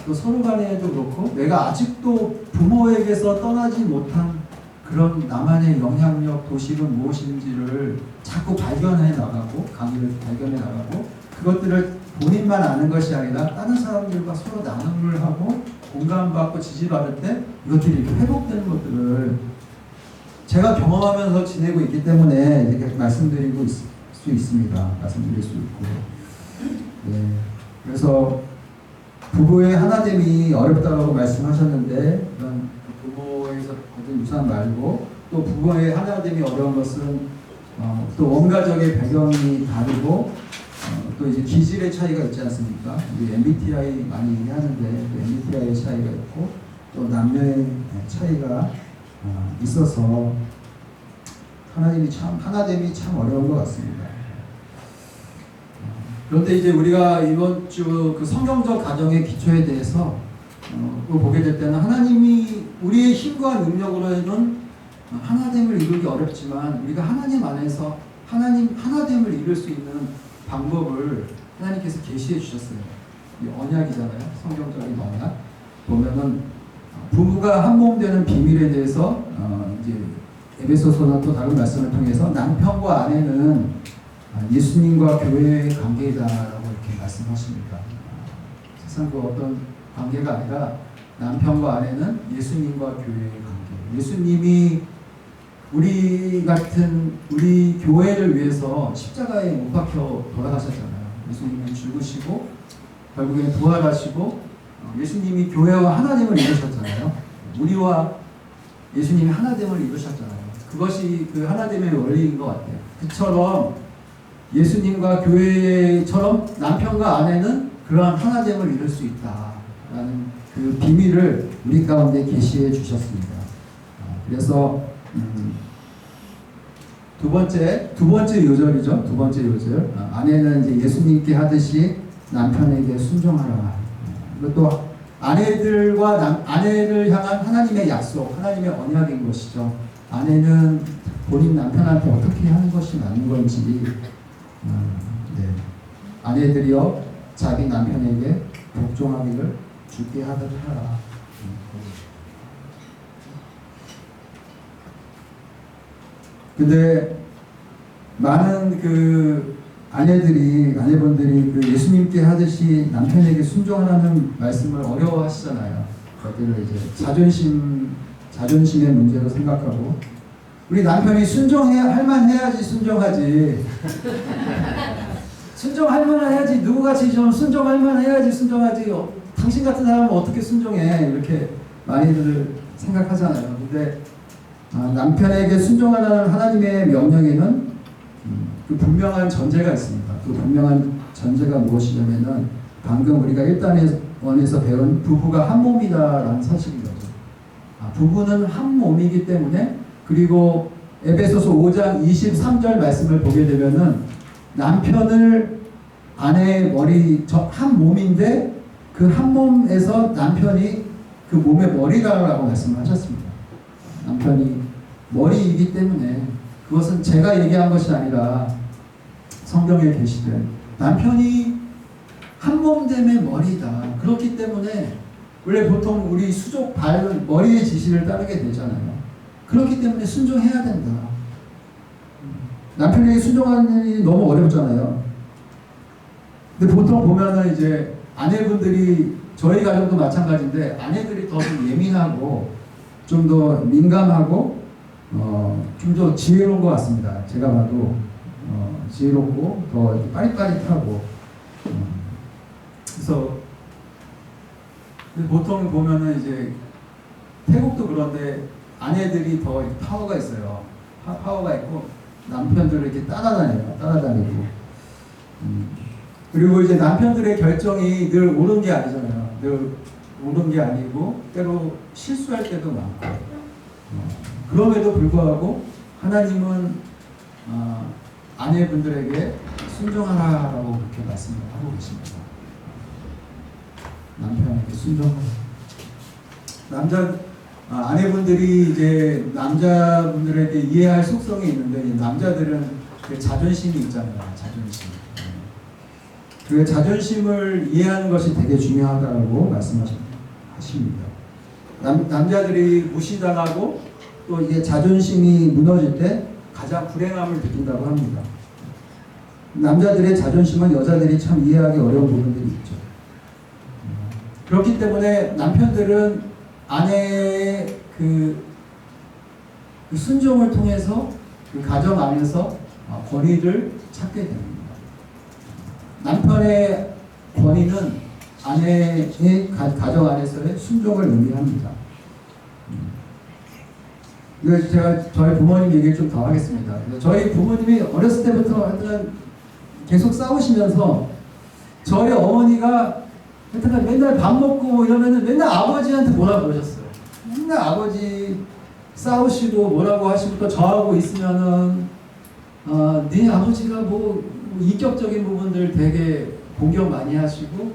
A: 또 서로 간에도 그렇고 내가 아직도 부모에게서 떠나지 못한 그런 나만의 영향력 도식은 무엇인지를 자꾸 발견해 나가고 강의를 발견해 나가고 그것들을 본인만 아는 것이 아니라 다른 사람들과 서로 나눔을 하고 공감받고 지지받을 때 이것들이 이렇게 회복되는 것들을 제가 경험하면서 지내고 있기 때문에 이렇게 말씀드릴 수 있습니다. 말씀드릴 수 있고. 네. 그래서 부부의 하나됨이 어렵다고 말씀하셨는데 이런 부모에서 얻은 유산 말고 또 부부의 하나됨이 어려운 것은 또 원가적의 배경이 다르고 또 이제 기질의 차이가 있지 않습니까? 우리 MBTI 많이 얘기하는데 또 MBTI의 차이가 있고 또 남녀의 차이가 있어서 하나됨이 참 어려운 것 같습니다. 그런데 이제 우리가 이번 주 그 성경적 가정의 기초에 대해서 또 보게 될 때는 하나님이 우리의 힘과 능력으로는 하나됨을 이루기 어렵지만 우리가 하나님 안에서 하나됨을 이룰 수 있는 방법을 하나님께서 계시해 주셨어요. 이 언약이잖아요. 성경적인 언약. 보면은 부부가 한 몸 되는 비밀에 대해서 이제 에베소서나 또 다른 말씀을 통해서 남편과 아내는 예수님과 교회의 관계이다라고 이렇게 말씀하십니다. 세상 그 어떤 관계가 아니라 남편과 아내는 예수님과 교회의 관계. 예수님이 우리 교회를 위해서 십자가에 못 박혀 돌아가셨잖아요. 예수님은 죽으시고 결국에 부활하시고 예수님이 교회와 하나됨을 이루셨잖아요. 우리와 예수님이 하나됨을 이루셨잖아요. 그것이 그 하나됨의 원리인 것 같아요. 그처럼 예수님과 교회처럼 남편과 아내는 그러한 하나됨을 이룰 수 있다라는 그 비밀을 우리 가운데 계시해 주셨습니다. 그래서 두 번째 요절이죠. 두 번째 요절. 아내는 이제 예수님께 하듯이 남편에게 순종하라. 이것도 아내를 향한 하나님의 약속, 하나님의 언약인 것이죠. 아내는 본인 남편한테 어떻게 하는 것이 맞는 건지, 아내들이여 자기 남편에게 복종하기를 주께 하듯 하라. 근데 많은 아내분들이 그 예수님께 하듯이 남편에게 순종하라는 말씀을 어려워하시잖아요. 그것들을 이제 자존심의 문제로 생각하고 우리 남편이 순종할 만해야지 순종하지. 순종할 만해야지 누구같이 좀 순종할 만해야지 순종하지. 당신 같은 사람은 어떻게 순종해? 이렇게 많이들 생각하잖아요. 근데 남편에게 순종하라는 하나님의 명령에는 그 분명한 전제가 있습니다. 그 분명한 전제가 무엇이냐면은 방금 우리가 1단원에서 배운 부부가 한 몸이다라는 사실인 거죠. 부부는 한 몸이기 때문에 그리고 에베소서 5장 23절 말씀을 보게 되면은 남편을 아내의 머리 한 몸인데 그 한 몸에서 남편이 그 몸의 머리라고 말씀을 하셨습니다. 남편이 머리이기 때문에 그것은 제가 얘기한 것이 아니라 성경에 계시되 남편이 한 몸됨의 머리다. 그렇기 때문에 원래 보통 우리 수족 발은 머리의 지시를 따르게 되잖아요. 그렇기 때문에 순종해야 된다. 남편에게 순종하는 일이 너무 어렵잖아요. 근데 보통 보면은 이제 아내분들이 저희 가정도 마찬가지인데 아내들이 더 좀 예민하고 좀 더 민감하고 좀 더 지혜로운 것 같습니다. 제가 봐도 지혜롭고 더 빠릿빠릿하고 그래서 보통 보면은 이제 태국도 그런데 아내들이 더 파워가 있어요. 파워가 있고 남편들을 이렇게 따라다니고 그리고 이제 남편들의 결정이 늘 옳은 게 아니잖아요. 늘 옳은 게 아니고 때로 실수할 때도 많고 그럼에도 불구하고 하나님은 아내분들에게 순종하라고 그렇게 말씀을 하고 계십니다. 남편에게 순종하라. 아내분들이 이제 남자분들에게 이해할 속성이 있는데 남자들은 그 자존심이 있잖아요. 자존심. 그 자존심을 이해하는 것이 되게 중요하다고 말씀하십니다. 남자들이 무시당하고 또 이게 자존심이 무너질 때 가장 불행함을 느낀다고 합니다. 남자들의 자존심은 여자들이 참 이해하기 어려운 부분들이 있죠. 그렇기 때문에 남편들은 아내의 그 순종을 통해서 그 가정 안에서 권위를 찾게 됩니다. 남편의 권위는 아내의 가정 안에서의 순종을 의미합니다. 그래서 제가 저희 부모님 얘기를 좀 더 하겠습니다. 저희 부모님이 어렸을 때부터 하여튼 계속 싸우시면서 저희 어머니가 하여튼 맨날 밥 먹고 이러면은 맨날 아버지한테 뭐라 그러셨어요. 맨날 아버지 싸우시고 뭐라고 하시고 또 저하고 있으면은 네 아버지가 뭐 인격적인 부분들 되게 공격 많이 하시고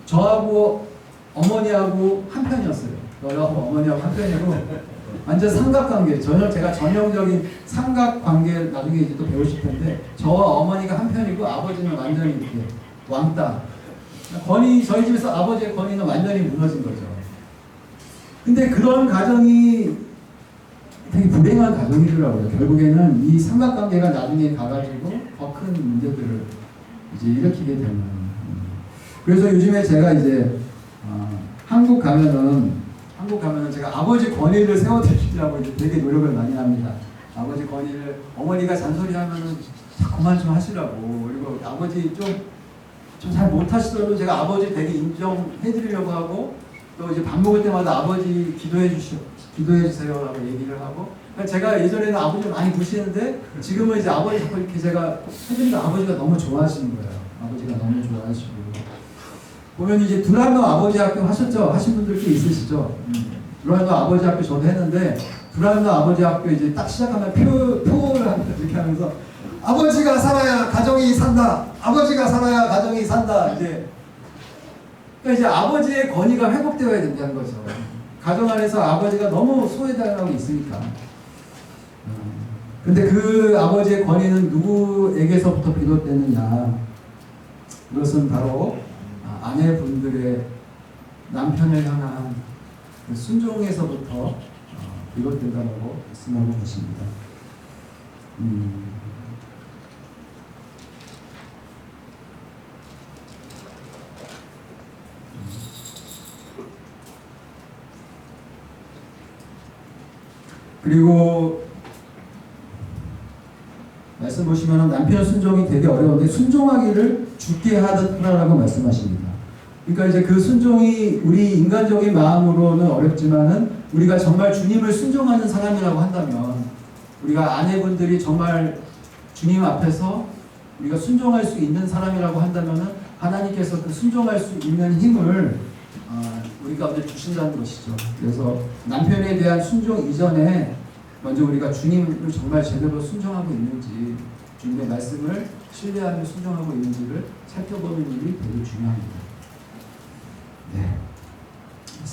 A: 저하고 어머니하고 한편이었어요. 저하고 어머니하고 한편이고 완전 삼각관계. 제가 전형적인 삼각관계 나중에 이제 또 배우실 텐데 저와 어머니가 한편이고 아버지는 완전히 이렇게 왕따. 저희 집에서 아버지의 권위는 완전히 무너진 거죠. 근데 그런 가정이 되게 불행한 가정이더라고요. 결국에는 이 삼각관계가 나중에 가가지고 더 큰 문제들을 이제 일으키게 되는. 그래서 요즘에 제가 이제 한국 가면은 제가 아버지 권위를 세워드리려고 이제 되게 노력을 많이 합니다. 아버지 권위를 어머니가 잔소리하면은 그만 좀 하시라고. 그리고 아버지 좀 잘 못하시더라도 제가 아버지 되게 인정해드리려고 하고 또 이제 밥 먹을 때마다 아버지 기도해 주세요라고 얘기를 하고. 제가 예전에는 아버지를 많이 무시했는데 지금은 이제 아버지 자꾸 이렇게 제가 해주니까 아버지가 너무 좋아하시는 거예요. 아버지가 너무 좋아하시고. 보면 이제 두란노 아버지 학교 하셨죠? 하신 분들 꽤 있으시죠? 두란노 아버지 학교 저도 했는데 두란노 아버지 학교 이제 딱 시작하면 표를 합니다. 이렇게 하면서 아버지가 살아야 가정이 산다. 아버지가 살아야 가정이 산다. 이제 그러니까 이제 아버지의 권위가 회복되어야 된다는 거죠. 가정 안에서 아버지가 너무 소외당하고 있으니까. 근데 그 아버지의 권위는 누구에게서부터 비롯되느냐? 그것은 바로 아내분들의 남편을 향한 그 순종에서부터 비롯된다고 말씀하고 계십니다. 그리고 말씀 보시면 남편 순종이 되게 어려운데 순종하기를 죽게 하라고 말씀하십니다. 그러니까 이제 그 순종이 우리 인간적인 마음으로는 어렵지만은 우리가 정말 주님을 순종하는 사람이라고 한다면 우리가 아내분들이 정말 주님 앞에서 우리가 순종할 수 있는 사람이라고 한다면은 하나님께서 그 순종할 수 있는 힘을 우리 가운데 주신다는 것이죠. 그래서 남편에 대한 순종 이전에 먼저 우리가 주님을 정말 제대로 순종하고 있는지 주님의 말씀을 신뢰하며 순종하고 있는지를 살펴보는 일이 되게 중요합니다.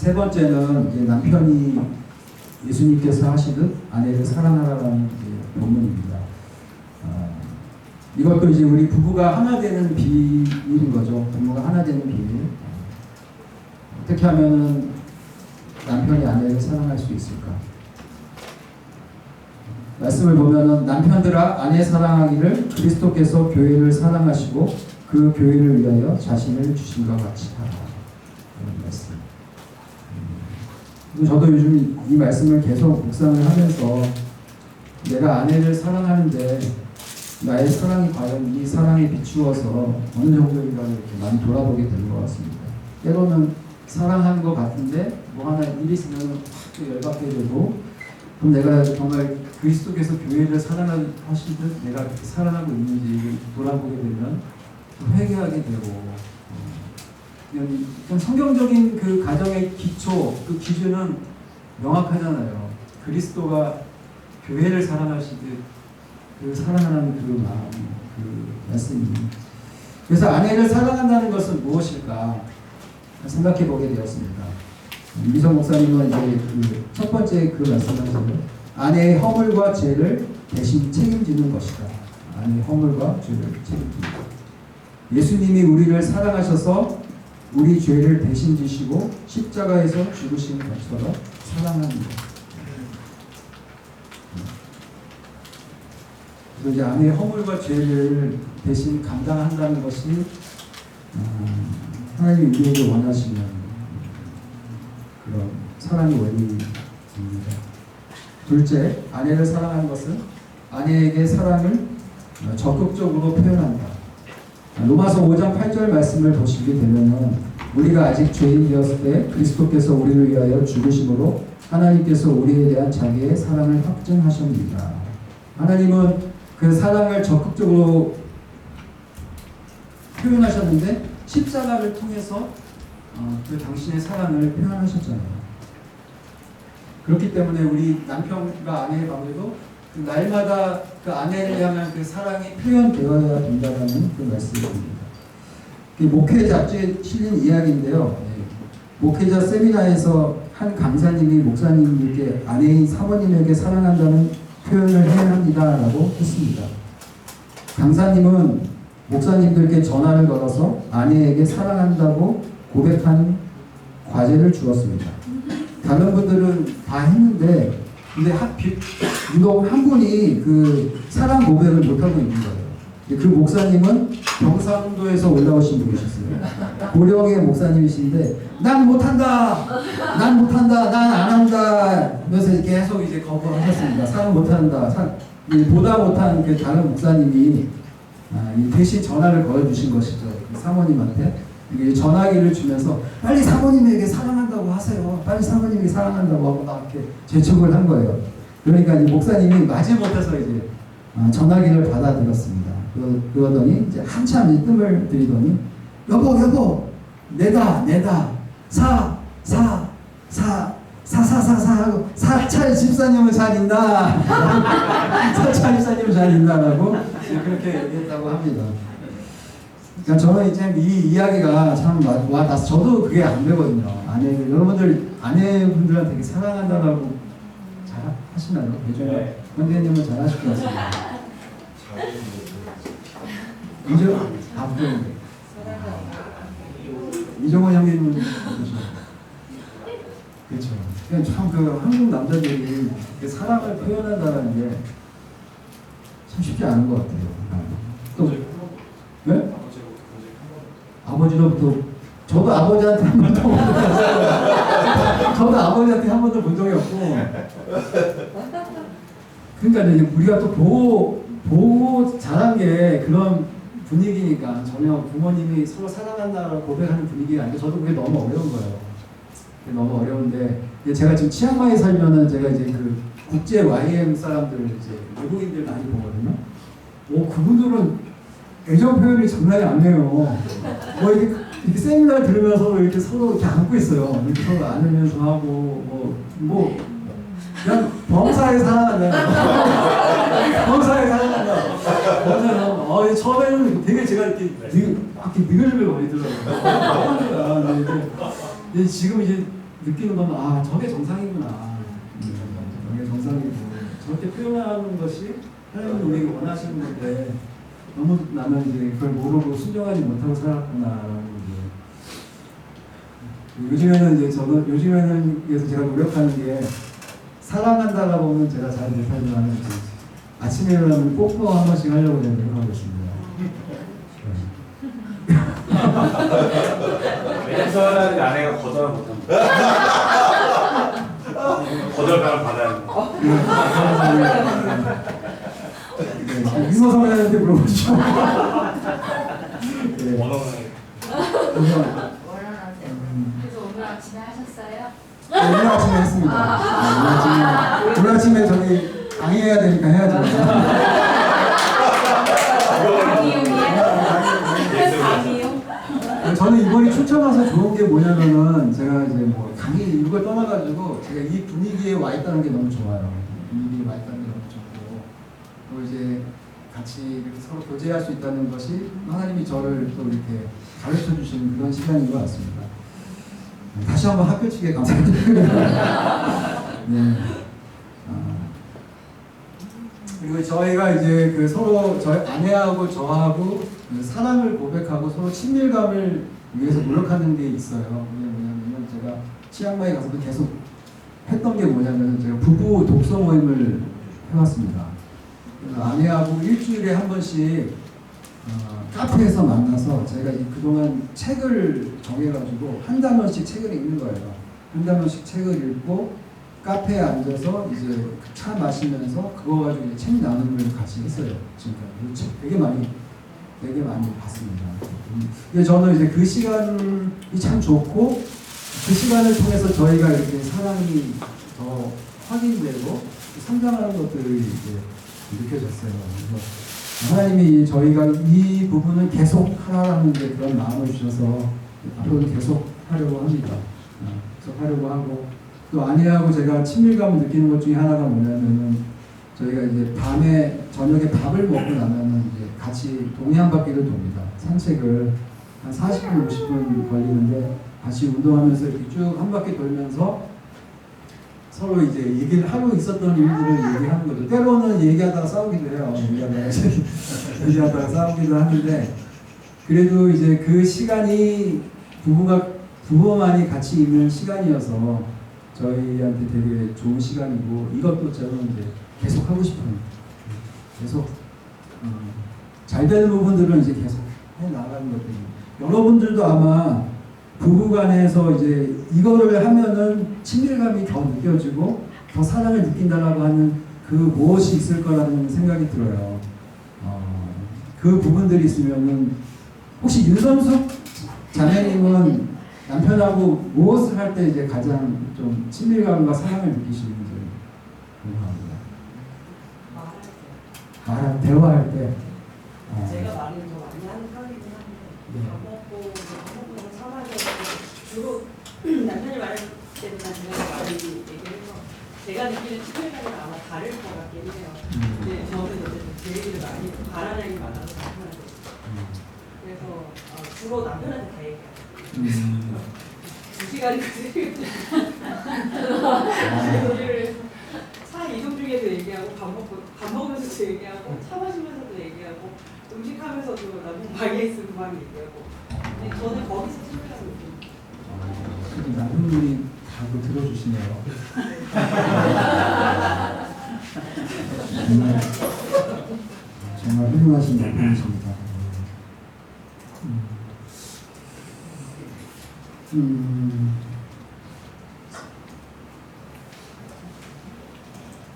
A: 세 번째는 이제 남편이 예수님께서 하시듯 아내를 사랑하라는 이제 본문입니다. 이것도 이제 우리 부부가 하나 되는 비밀인 거죠. 부부가 하나 되는 비밀. 어떻게 하면은 남편이 아내를 사랑할 수 있을까? 말씀을 보면은 남편들아 아내 사랑하기를 그리스도께서 교회를 사랑하시고 그 교회를 위하여 자신을 주신 것 같이 하라. 이런 말씀. 저도 요즘 이 말씀을 계속 묵상을 하면서 내가 아내를 사랑하는데 나의 사랑이 과연 이 사랑에 비추어서 어느 정도인가 이렇게 많이 돌아보게 되는 것 같습니다. 때로는 사랑하는 것 같은데 뭐 하나 일이 있으면 또 열받게 되고 그럼 내가 정말 그리스도께서 교회를 사랑하시듯 내가 그렇게 사랑하고 있는지 돌아보게 되면 좀 회개하게 되고 좀 성경적인 그 가정의 기초, 그 기준은 명확하잖아요. 그리스도가 교회를 사랑하시듯 그 사랑하는 그 마음, 그 말씀이. 그래서 아내를 사랑한다는 것은 무엇일까 생각해 보게 되었습니다. 이성 목사님은 이제 그 첫 번째 그 말씀하셨는데 아내의 허물과 죄를 대신 책임지는 것이다. 아내의 허물과 죄를 책임지는 것. 예수님이 우리를 사랑하셔서 우리 죄를 대신 지시고 십자가에서 죽으신 것처럼 사랑하는 것. 그래서 이제 아내의 허물과 죄를 대신 감당한다는 것이 하나님이 우리에게 원하시는 그런 사랑의 원리입니다. 둘째, 아내를 사랑하는 것은 아내에게 사랑을 적극적으로 표현한다. 로마서 5장 8절 말씀을 보시게 되면은 우리가 아직 죄인 되었을 때 그리스도께서 우리를 위하여 죽으심으로 하나님께서 우리에 대한 자기의 사랑을 확증하셨습니다. 하나님은 그 사랑을 적극적으로 표현하셨는데 십자가를 통해서 그 당신의 사랑을 표현하셨잖아요. 그렇기 때문에 우리 남편과 아내의 관계도 그 날마다 그 아내를 향한 그 사랑이 표현되어야 된다는 그 말씀입니다. 목회 잡지에 실린 이야기인데요. 목회자 세미나에서 한 강사님이 목사님께 아내인 사모님에게 사랑한다는 표현을 해야 합니다라고 했습니다. 강사님은 목사님들께 전화를 걸어서 아내에게 사랑한다고 고백한 과제를 주었습니다. 다른 분들은 다 했는데 근데 유독 한 분이 그 사랑 고백을 못하고 있는 거예요. 그 목사님은 경상도에서 올라오신 분이셨어요. 고령의 목사님이신데 난 못한다, 난 안 한다 하면서 계속 이제 거부하셨습니다. 사랑 못한다. 보다 못한 그 다른 목사님이 대신 전화를 걸어주신 것이죠. 그 사모님한테 전화기를 주면서 빨리 사모님에게 사랑한다고 하세요. 빨리 사모님에게 사랑한다고 하고 막 이렇게 재촉을 한 거예요. 그러니까 이제 목사님이 마지못해서 이제 전화기를 받아들였습니다. 그러더니 이제 한참 이제 뜸을 들이더니 여보 내다 하고 사찰 집사님은 잘 있나 사찰 집사님은 잘 있나라고 그렇게 얘기했다고 합니다. 그러니까 저는 이제 이 이야기가 참 와닿아서 저도 그게 안 되거든요. 여러분들 아내분들한테 되게 사랑한다라고 잘 하시나요? 요즘에 현대님은 잘 하실 것 같습니다. 이정원 형님은 그렇죠. 그냥 참 그 한국 남자들이 사랑을 표현한다는 게 참 쉽지 않은 것 같아요. 또 네? 아버지로부터 저도 아버지한테 한 번도 저도 아버지한테 한 번도 본 적이 없고 그러니까 이제 우리가 또 보고 자란 게 그런 분위기니까 전혀 부모님이 서로 사랑한다고 고백하는 분위기가 아니고 저도 그게 너무 어려운 거예요. 그게 너무 어려운데 제가 지금 치앙마이에 살면은 제가 이제 그 국제 YM 사람들 이제 외국인들 많이 보거든요. 그분들은 애정 표현이 장난이 아니에요. 이렇게 세미나 들으면서 이렇게 서로 이렇게 안고 있어요. 이렇게 서로 안으면서 하고 그냥 범사에 사랑한다. 범사에 사랑한다. 맞아요. 처음에는 되게 제가 이렇게 느글느글 거리더라고요. 근데 지금 이제 느끼는 건 아 저게 정상이구나. 저게 정상이고 저렇게 표현하는 것이 하나님은 우리에게 원하시는 건데 너무 나는 이제 그걸 모르고 순종하지 못하고 살았구나라는 게 요즘에는 그래서 제가 노력하는 게 사랑한다가 보면 제가 잘 못하지만 아침에 일어나면 뽀뽀 한 번씩 하려고 제가 노력하고 있습니다.
B: 왜냐면 아내가 거절을 못합니다. 거절감을 받아야
A: 네, 윤호 선배한테 물어보시죠. 네.
B: 원어는
E: 그래서 오늘 아침에 하셨어요?
A: 네, 오늘 아침에 했습니다. 오늘 아침에 저기 강의해야 되니까 해야죠. 저는 이번에 출장 와서 좋은 게 뭐냐면은 제가 이제 뭐 강의 이걸 떠나가지고 제가 이 분위기에 와 있다는 게 너무 좋아요. 분위기에 와 있다는 게 너무 좋고 또 이제 같이 이렇게 서로 교제할 수 있다는 것이 하나님이 저를 또 이렇게 가르쳐 주시는 그런 시간인 것 같습니다. 다시 한번 학교 측에 감사드립니다. 네. 그리고 저희가 이제 그 서로 저희 아내하고 저하고 그 사랑을 고백하고 서로 친밀감을 위해서 노력하는 게 있어요. 그게 뭐냐면 제가 치앙마이 가서도 계속 했던 게 뭐냐면 제가 부부 독서 모임을 해왔습니다. 그래서 아내하고 일주일에 한 번씩 카페에서 만나서 제가 그동안 책을 정해가지고 한 단원씩 책을 읽는 거예요. 한 단원씩 책을 읽고 카페에 앉아서 이제 차 마시면서 그거 가지고 이제 책 나눔을 같이 했어요. 지금까지 책 되게 많이 봤습니다. 근데 저는 이제 그 시간이 참 좋고 그 시간을 통해서 저희가 이렇게 사랑이 더 확인되고 성장하는 것들이 이제 느껴졌어요. 그래서 하나님이 저희가 이 부분을 계속 하라는 게 그런 마음을 주셔서 앞으로도 계속 하려고 합니다. 계속 하려고 하고 또 아내하고 제가 친밀감을 느끼는 것 중에 하나가 뭐냐면은 저희가 이제 밤에 저녁에 밥을 먹고 나면은 이제 같이 동해안바퀴를 돕니다. 산책을 한 40분, 50분 걸리는데 같이 운동하면서 이렇게 쭉 한 바퀴 돌면서 서로 이제 얘기를 하고 있었던 일들을 얘기하는 거죠. 때로는 얘기하다가 싸우기도 해요. 얘기하다가 싸우기도 하는데 그래도 이제 그 시간이 부부만이 같이 있는 시간이어서 저희한테 되게 좋은 시간이고 이것도 저는 이제 계속 하고 싶어요. 계속 잘 되는 부분들은 이제 계속 해 나가는 것들이 여러분들도 아마 부부간에서 이제 이거를 하면은 친밀감이 더 느껴지고 더 사랑을 느낀다라고 하는 그 무엇이 있을 거라는 생각이 들어요. 그 부분들이 있으면은 혹시 윤성숙 자매님은 남편하고 무엇을 할 때 이제 가장 좀 친밀감과 사랑을 느끼시는지 궁금합니다. 대화할 때.
F: 제가 말을 더 많이 하는 편이긴 한데 밥 먹고 사마저 주로 남편이 말할 때보다 제가 많이 얘기를 해서 제가 느끼는 친밀감이 아마 다를 것 같긴 해요. 근데 저는 어쨌든 제 얘기를 많이 바라는 얘기 많아서 남편한테 그래서 주로 남편한테 다 얘기해요. 2시간이 차 이동 중에도 얘기하고 밥 먹으면서도 얘기하고 차 마시면서도 얘기하고 음식하면서도 남편 방에 있으면 방에 얘기하고 근데 저는 거기서 친밀감을 느껴요.
A: 남편분이 다 들어주시네요. 정말 훌륭하신 남편이십니다.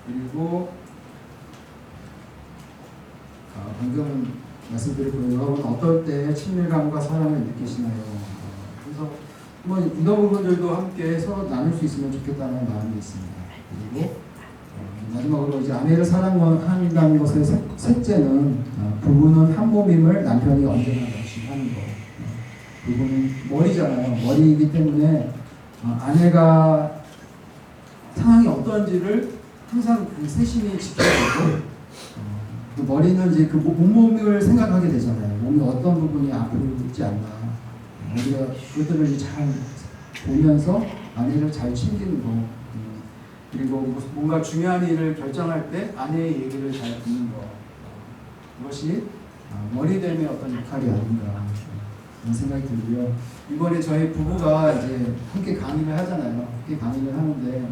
A: 그리고 방금 말씀드린 여러분 어떨 때 친밀감과 사랑을 느끼시나요? 그래서 뭐 이런 부분들도 함께 서로 나눌 수 있으면 좋겠다는 마음이 있습니다. 그리고 마지막으로 이제 아내를 사랑한다는 것의 셋째는 부부는 한 몸임을 남편이 언제나 명심하는 거. 부부는 머리잖아요. 머리이기 때문에 아내가 상황이 어떤지를 항상 그 세심히 지켜보고 그 머리는 이제 그 몸을 생각하게 되잖아요. 몸이 어떤 부분이 아프지 않나 우리가 그것들을 잘 보면서 아내를 잘 챙기는 거, 그리고 뭔가 중요한 일을 결정할 때 아내의 얘기를 잘 듣는 거, 그것이 머리됨의 어떤 역할이 아닌가 그런 생각이 들고요. 이번에 저희 부부가 이제 함께 강의를 하잖아요. 함께 강의를 하는데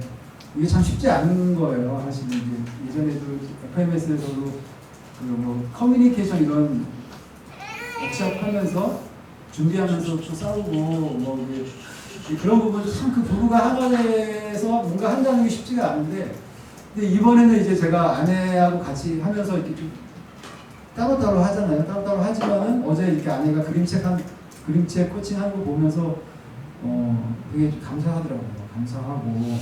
A: 이게 참 쉽지 않은 거예요. 사실 이제 예전에도 FMS에서도 뭐 커뮤니케이션 이런 워크숍하면서 준비하면서 또 싸우고 뭐 그런 부분 참 그 부부가 하나 돼서 뭔가 한다는 게 쉽지가 않은데, 근데 이번에는 이제 제가 아내하고 같이 하면서 이렇게 좀 따로따로 하잖아요. 따로따로 하지만은 어제 이렇게 아내가 그림책 코칭하는 거 보면서 되게 좀 감사하더라고요. 감사하고,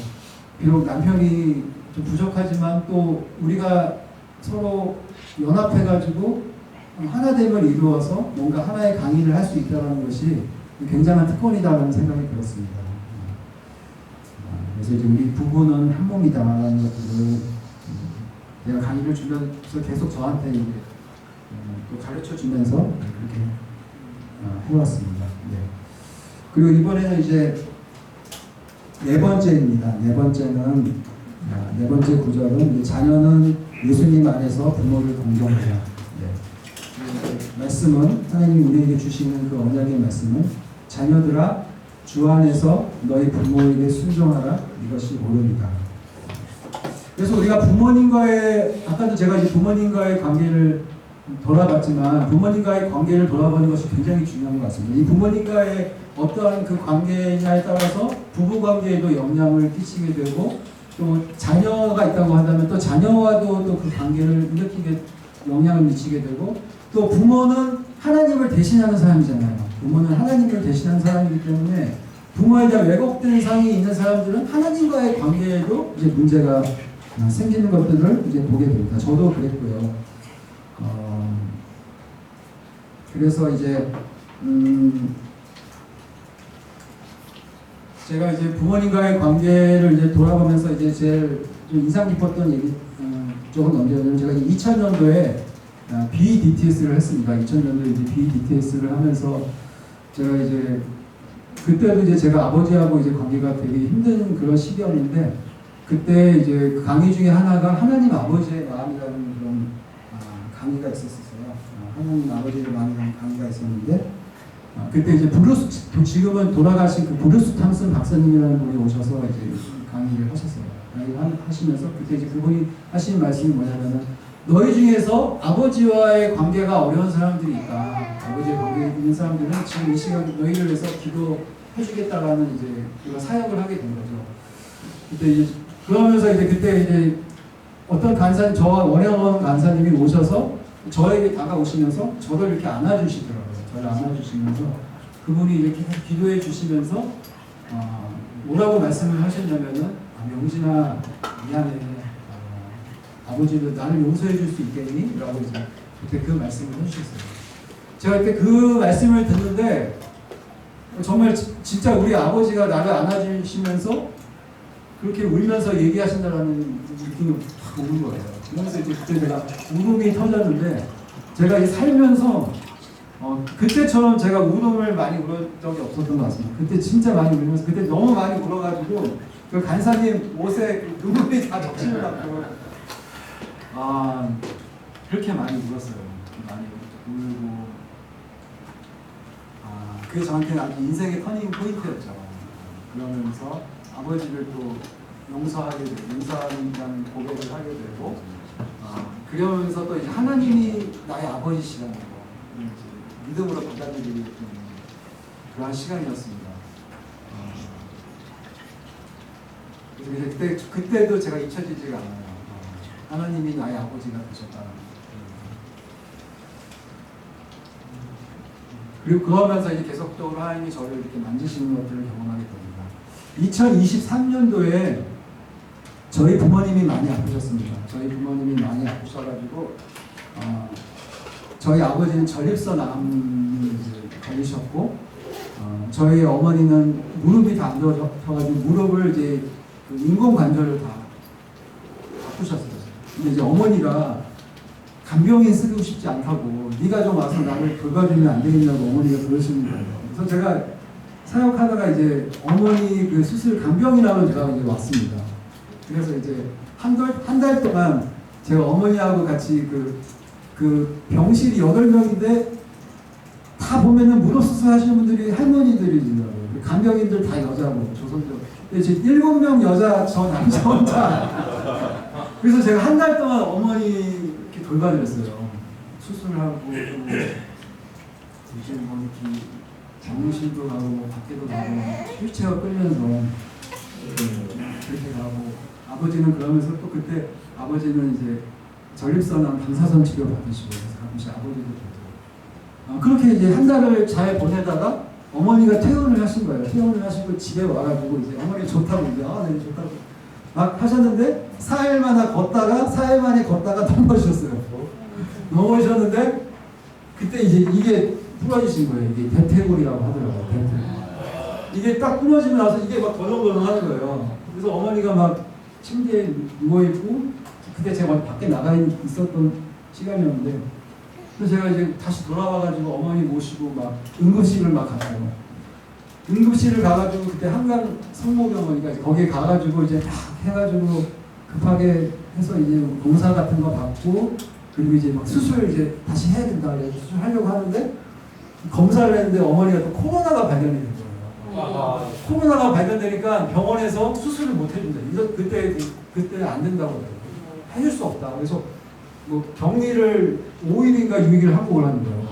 A: 비록 남편이 좀 부족하지만 또 우리가 서로 연합해가지고 하나됨을 이루어서 뭔가 하나의 강의를 할 수 있다는 것이 굉장한 특권이다라는 생각이 들었습니다. 그래서 이제 우리 부부는 한 몸이다라는 것들을 제가 강의를 주면서 계속 저한테 이제 또 가르쳐 주면서 그렇게 해왔습니다. 네. 그리고 이번에는 이제 네 번째입니다. 네 번째는 네 번째 구절은 자녀는 예수님 안에서 부모를 동경하라. 네. 말씀은 하나님 우리에게 주시는 그 언약의 말씀은 자녀들아 주 안에서 너희 부모에게 순종하라 이것이 옳으니라. 그래서 우리가 부모님과의 아까도 제가 이제 부모님과의 관계를 돌아봤지만 부모님과의 관계를 돌아보는 것이 굉장히 중요한 것 같습니다. 이 부모님과의 어떠한 그 관계냐에 따라서 부부 관계에도 영향을 끼치게 되고 또 자녀가 있다고 한다면 또 자녀와도 또 그 관계를 일으키게 영향을 미치게 되고 또 부모는 하나님을 대신하는 사람이잖아요. 부모는 하나님을 대신하는 사람이기 때문에 부모에 대한 왜곡된 상이 있는 사람들은 하나님과의 관계에도 이제 문제가 생기는 것들을 이제 보게 됩니다. 저도 그랬고요. 그래서 이제 제가 이제 부모님과의 관계를 이제 돌아보면서 이제 제일 좀 인상 깊었던 얘기 쪽은 언제냐면 제가 2000년도에 BDTS를 했습니다. 2000년도에 이제 BDTS를 하면서 제가 이제 그때도 이제 제가 아버지하고 이제 관계가 되게 힘든 그런 시기였는데 그때 이제 강의 중에 하나가 하나님 아버지의 마음이라는 그런 강의가 있었어요. 하나님 아버지의 마음이라는 강의가 있었는데 그때 이제 지금은 돌아가신 그 브루스 탐슨 박사님이라는 분이 오셔서 이제 강의를 하셨어요. 강의를 하시면서 그때 이제 그분이 하신 말씀이 뭐냐면은 너희 중에서 아버지와의 관계가 어려운 사람들이 있다. 아버지의 관계에 있는 사람들은 지금 이 시간 너희를 위해서 기도해주겠다라는 이제 그런 사역을 하게 된 거죠. 그때 이제 그러면서 이제 그때 이제 어떤 간사님 저와 원영원 간사님이 오셔서 저에게 다가오시면서 저를 이렇게 안아주시더라고요. 저를 안아주시면서 그분이 이렇게 기도해 주시면서 뭐라고 말씀을 하셨냐면은 명진아 미안해. 아버지도 나를 용서해 줄 수 있겠니? 라고 이제 그때 그 말씀을 해주셨어요. 제가 그때 그 말씀을 듣는데 정말 진짜 우리 아버지가 나를 안아주시면서 그렇게 울면서 얘기하신다라는 느낌이 확 오는 거예요. 그러면서 이제 그때 제가 울음이 터졌는데 제가 이 살면서 그때처럼 제가 울음을 많이 울은 적이 없었던 것 같습니다. 그때 진짜 많이 울면서 그때 너무 많이 울어가지고 그 간사님 옷에 눈물이 다 적시를 났고 그렇게 많이 울었어요. 많이 울고 그게 저한테는 아주 인생의 터닝 포인트였죠. 그러면서 아버지를 또 용서하게 되고 용서한다는 고백을 하게 되고 그러면서 또 이제 하나님이 나의 아버지시라는 거 믿음으로 받아들이는 그러한 시간이었습니다. 그래서 그때도 제가 잊혀지지가 않아요. 하나님이 나의 아버지가 되셨다. 그리고 그러면서 이제 계속적으로 하나님이 저를 이렇게 만지시는 것들을 경험하게 됩니다. 2023년도에 저희 부모님이 많이 아프셨습니다. 저희 부모님이 많이 아프셔가지고 저희 아버지는 전립선암이 걸리셨고 저희 어머니는 무릎이 다 안 좋아져가지고 무릎을 이제 그 인공관절을 다 바꾸셨어요. 근데 이제 어머니가 간병인 쓰고 싶지 않다고 네가 좀 와서 나를 돌봐주면 안 되겠냐고 어머니가 그러시는 거예요. 그래서 제가 사역하다가 이제 어머니 그 수술 간병이 나면 제가 이제 왔습니다. 그래서 이제 한 달 동안 제가 어머니하고 같이 그 병실이 8명인데 다 보면은 무릎 수술하시는 분들이 할머니들이더라고요. 간병인들 다 여자고 조선족. 근데 지금 7명 여자, 저 남자 혼자. 그래서 제가 한 달 동안 어머니 이렇게 돌봐드렸어요. 수술하고 또 이제 뭐 이렇게 장례실도 가고 뭐 밖에도 가고 휠체어 끌면서 그렇게 가고 아버지는 그러면서 또 그때 아버지는 이제 전립선암 방사선 치료 받으시고 가끔씩 아버지도 보고 그렇게 이제 한 달을 잘 보내다가 어머니가 퇴원을 하신 거예요. 퇴원을 하시고 집에 와가지고 이제 어머니 좋다고 이제 네 좋다고 막 하셨는데 4일 만에 걷다가 넘어지셨어요. 넘어지셨는데 그때 이제 이게 부러지신 거예요. 이게 대퇴골이라고 하더라고요. 대퇴골. 이게 딱 부러지고 나서 이게 막 덜렁덜렁 하는 거예요. 그래서 어머니가 막 침대에 누워있고 그때 제가 밖에 나가 있었던 시간이었는데 그래서 제가 이제 다시 돌아와가지고 어머니 모시고 막 응급실을 막 갔어요. 응급실을 가가지고 그때 한강 성모병원이니까 거기에 가가지고 이제 딱 해가지고 급하게 해서 이제 검사 같은 거 받고 그리고 이제 막 수술 이제 다시 해야 된다 그래서 수술하려고 하는데 검사를 했는데 어머니가 또 코로나가 발견이 된 거예요. 코로나가 발견되니까 병원에서 수술을 못 해준다. 그때 안 된다고 그래요. 해줄 수 없다. 그래서 뭐 격리를 5일인가 6일 하고 오라는 거예요.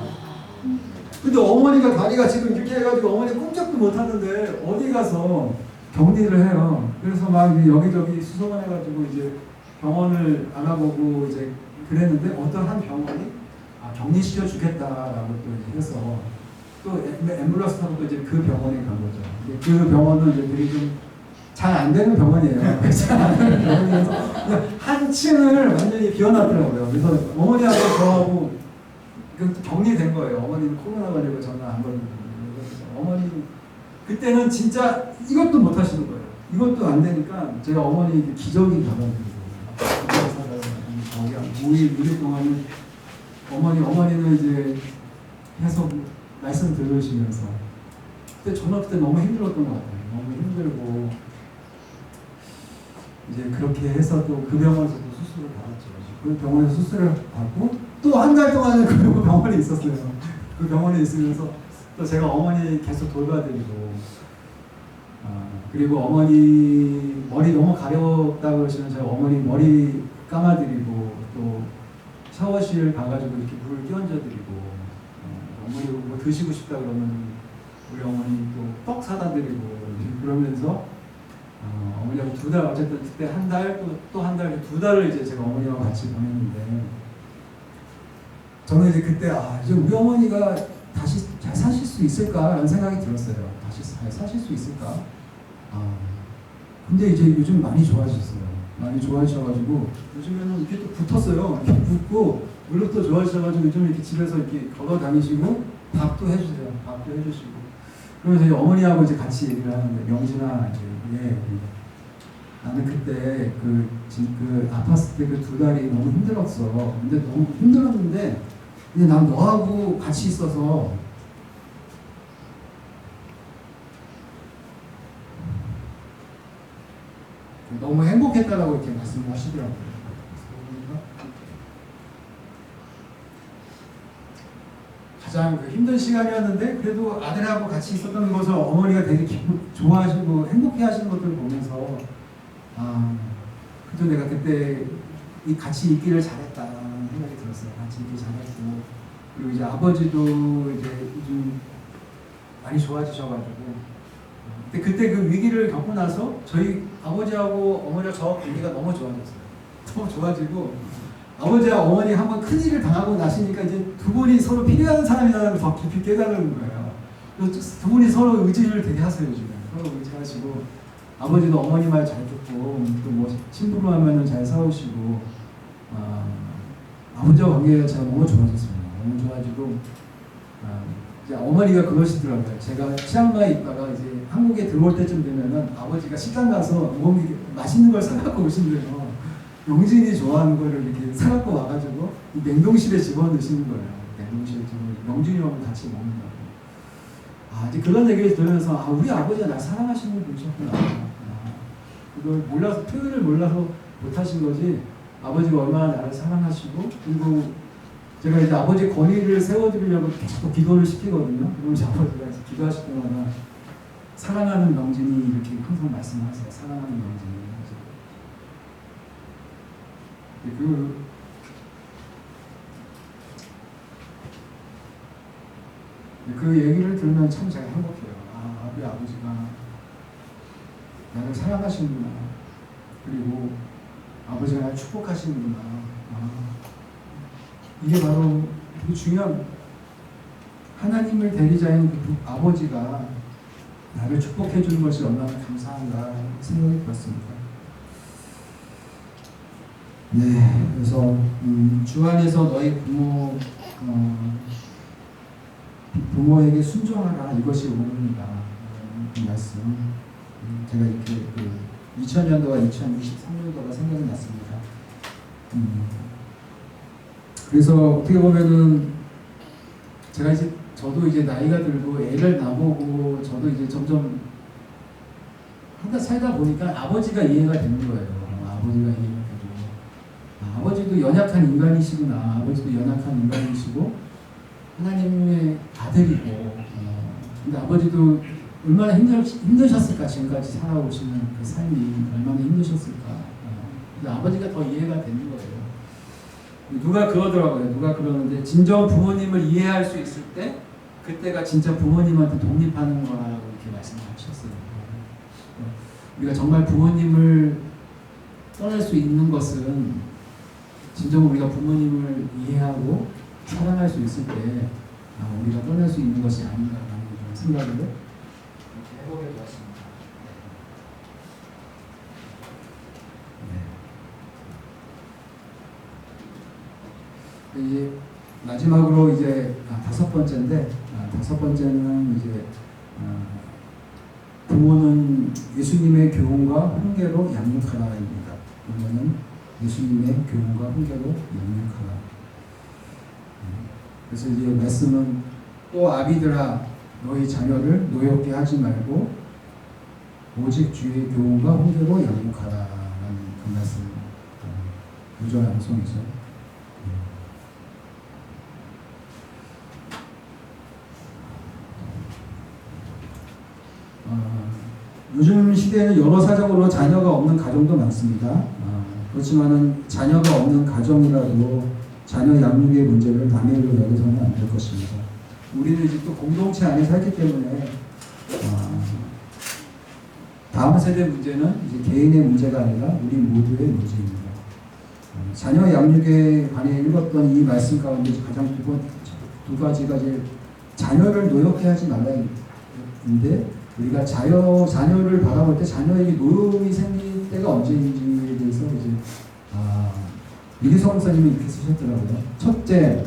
A: 근데 어머니가 다리가 지금 이렇게 해가지고 어머니 꼼짝도 못 하는데 어디 가서 격리를 해요. 그래서 막 여기저기 수소문 해가지고 이제 병원을 알아보고 이제 그랬는데 어떤 한 병원이 격리시켜 주겠다라고 또 이제 해서 또 앰뷸런스 타고 또 이제 그 병원에 간 거죠. 그 병원은 이제 되게 좀 잘 안 되는 병원이에요. 잘 안 되는 병원이어서 한 층을 완전히 비워놨더라고요. 그래서 어머니하고 저하고 격리된 거예요. 어머니는 코로나 걸리고 저는 안 걸리고. 어머니 그때는 진짜 이것도 못 하시는 거예요. 이것도 안 되니까 제가 어머니 기저귀 받아드리고 거기 한 5일, 6일 동안은 어머니는 이제 계속 말씀 들으시면서 그때 저는 그때 너무 힘들었던 것 같아요. 너무 힘들고 이제 그렇게 해서 또 그 병원에서도 수술을 받았죠. 그 병원에서 수술을 받고 또 한 달 동안은 그 병원에 있었어요. 그 병원에 있으면서 또 제가 어머니 계속 돌봐드리고 그리고 어머니 머리 너무 가렵다고 그러시면 제가 어머니 머리 감아드리고 또 샤워실 가가지고 이렇게 물을 끼얹어드리고 어머니 뭐 드시고 싶다 그러면 우리 어머니 또 떡 사다 드리고 그러면서 어머니하고 2달 어쨌든 그때 한 달 또 한 달 2달을 이제 제가 어머니하고 같이 보냈는데 저는 이제 그때 이제 우리 어머니가 다시 잘 사실 수 있을까라는 생각이 들었어요. 다시 잘 사실 수 있을까? 근데 이제 요즘 많이 좋아지셨어요. 많이 좋아지셔가지고 요즘에는 이렇게 또 붙었어요. 이렇게 붙고 무릎도 좋아지셔가지고 요즘 이렇게 집에서 이렇게 걸어 다니시고 밥도 해주세요. 밥도 해주시고 그러면서 이제 어머니하고 이제 같이 얘기를 하는데 명진아 이제 나는 그때 그 아팠을 때 그 2달이 너무 힘들었어. 근데 너무 힘들었는데 근데 난 너하고 같이 있어서 너무 행복했다라고 이렇게 말씀을 하시더라고요. 가장 힘든 시간이었는데 그래도 아들하고 같이 있었던 것을 어머니가 되게 좋아하시고 행복해하시는 것들을 보면서 그래도 내가 그때 같이 있기를 잘했다는 생각이 들었어요. 같이 있기 잘했고 그리고 이제 아버지도 이제 요즘 많이 좋아지셔가지고 그때 그 위기를 겪고 나서 저희 아버지하고 어머니와 저 관계가 너무 좋아졌어요. 너무 좋아지고 아버지와 어머니 한번 큰일을 당하고 나시니까 이제 두 분이 서로 필요한 사람이라는 걸 더 깊이 깨달은 거예요. 그래서 두 분이 서로 의지를 되게 하세요. 요즘에 서로 의지하시고 아버지도 어머니 말 잘 듣고 또 뭐 심부름하면은 잘 싸우시고 아버지와 관계가 제가 너무 좋아졌습니다. 너무 좋아지고 이제 어머니가 그러시더라고요. 제가 치앙마이에 있다가 이제 한국에 들어올 때쯤 되면은 아버지가 식당 가서 맛있는 걸 사갖고 오신대요. 영진이 좋아하는 거를 이렇게 사갖고 와가지고 이 냉동실에 집어넣으시는 거예요. 냉동실에 집어 영진이 형을 같이 먹는다고. 이제 그런 얘기를 들으면서 우리 아버지가 날 사랑하시는 분이셨구나. 그걸 몰라서 표현을 몰라서 못하신 거지. 아버지가 얼마나 나를 사랑하시고 그리고 제가 이제 아버지 권위를 세워드리려고 계속 기도를 시키거든요. 그러면 이제 아버지가 이제 기도하실 때마다 사랑하는 명진이 이렇게 항상 말씀하세요. 사랑하는 명진이. 그 얘기를 들으면 참 제가 행복해요. 우리 아버지가 나를 사랑하시는구나. 그리고 아버지가 나를 축복하시는구나. 이게 바로 되게 중요한 하나님을 대리자인 그 아버지가 나를 축복해 주는 것이 얼마나 감사한가 생각이 들었습니다. 네, 그래서 주 안에서 너희 부모에게 순종하라 이것이 오늘입니다. 그 말씀 제가 이렇게 2000년도와 2023년도가 생각이 났습니다. 그래서 어떻게 보면은 제가 이제 저도 이제 나이가 들고 애를 나보고 저도 이제 점점 한다 살다 보니까 아버지가 이해가 되는 거예요. 아버지가 이해가 되고 아버지도 연약한 인간이시구나. 아버지도 연약한 인간이시고 하나님의 아들이고 근데 아버지도 얼마나 힘드셨을까. 지금까지 살아오시는 그 삶이 얼마나 힘드셨을까. 근데 아버지가 더 이해가 되는 거예요. 누가 그러더라고요. 누가 그러는데 진정 부모님을 이해할 수 있을 때 그때가 진짜 부모님한테 독립하는 거라고 이렇게 말씀하셨어요. 우리가 정말 부모님을 떠날 수 있는 것은 진정 우리가 부모님을 이해하고 사랑할 수 있을 때 우리가 떠날 수 있는 것이 아닌가라는 생각을 이렇게 해보게 되었습니다. 이제 마지막으로 이제 다섯 번째인데 다섯 번째는 이제 부모는 예수님의 교훈과 훈계로 양육하라입니다. 부모는 예수님의 교훈과 훈계로 양육하라. 그래서 이제 말씀은 또 아비들아 너희 자녀를 노엽게 하지 말고 오직 주의 교훈과 훈계로 양육하라라는 그 말씀 구절 암송이죠. 요즘 시대에는 여러 사정으로 자녀가 없는 가정도 많습니다. 그렇지만은 자녀가 없는 가정이라도 자녀 양육의 문제를 남의 일로 여기서는 안 될 것입니다. 우리는 이제 또 공동체 안에 살기 때문에 다음 세대 문제는 이제 개인의 문제가 아니라 우리 모두의 문제입니다. 자녀 양육에 관해 읽었던 이 말씀 가운데 가장 두 가지가 이제 자녀를 노엽게 하지 말라인데 우리가 자녀를 바라볼 때 자녀에게 노여움이 생길 때가 언제인지에 대해서 이제 유리성 목사님이 이렇게 쓰셨더라고요. 첫째,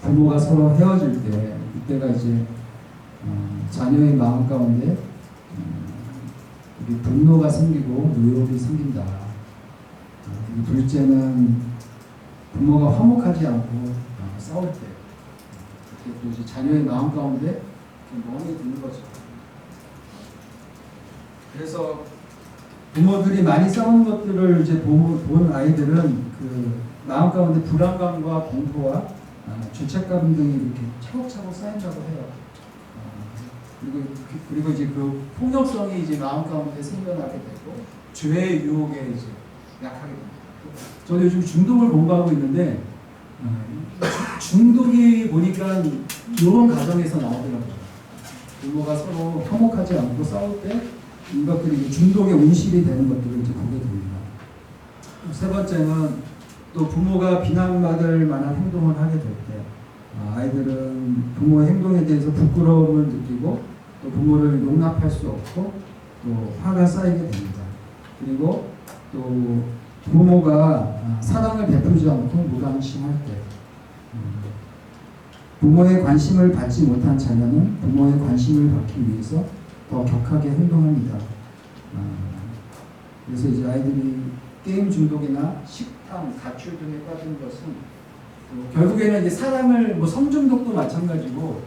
A: 부모가 서로 헤어질 때 이때가 이제 자녀의 마음 가운데 분노가 생기고 노여움이 생긴다. 그리고 둘째는 부모가 화목하지 않고 싸울 때 또 이제 자녀의 마음 가운데 멍이 드는 거죠. 그래서 부모들이 많이 싸우는 것들을 이제 본 아이들은 그 마음 가운데 불안감과 공포와 죄책감 등이 이렇게 차곡차곡 쌓인다고 해요. 그리고 이제 그 폭력성이 이제 마음 가운데 생겨나게 되고 죄의 유혹에 이제 약하게 됩니다. 저는 요즘 중독을 공부하고 있는데 중독이 보니까 이런 가정에서 나오더라고요. 부모가 서로 화목하지 않고 싸울 때 이것들이 중독의 온실이 되는 것들을 이제 보게 됩니다. 세 번째는 또 부모가 비난받을 만한 행동을 하게 될 때 아이들은 부모의 행동에 대해서 부끄러움을 느끼고 또 부모를 용납할 수 없고 또 화가 쌓이게 됩니다. 그리고 또 부모가 사랑을 베풀지 않고 무관심할 때 부모의 관심을 받지 못한 자녀는 부모의 관심을 받기 위해서 더 격하게 행동합니다. 그래서 이제 아이들이 게임 중독이나 식탐, 가출 등에 빠진 것은 결국에는 이제 사랑을 성 중독도 마찬가지고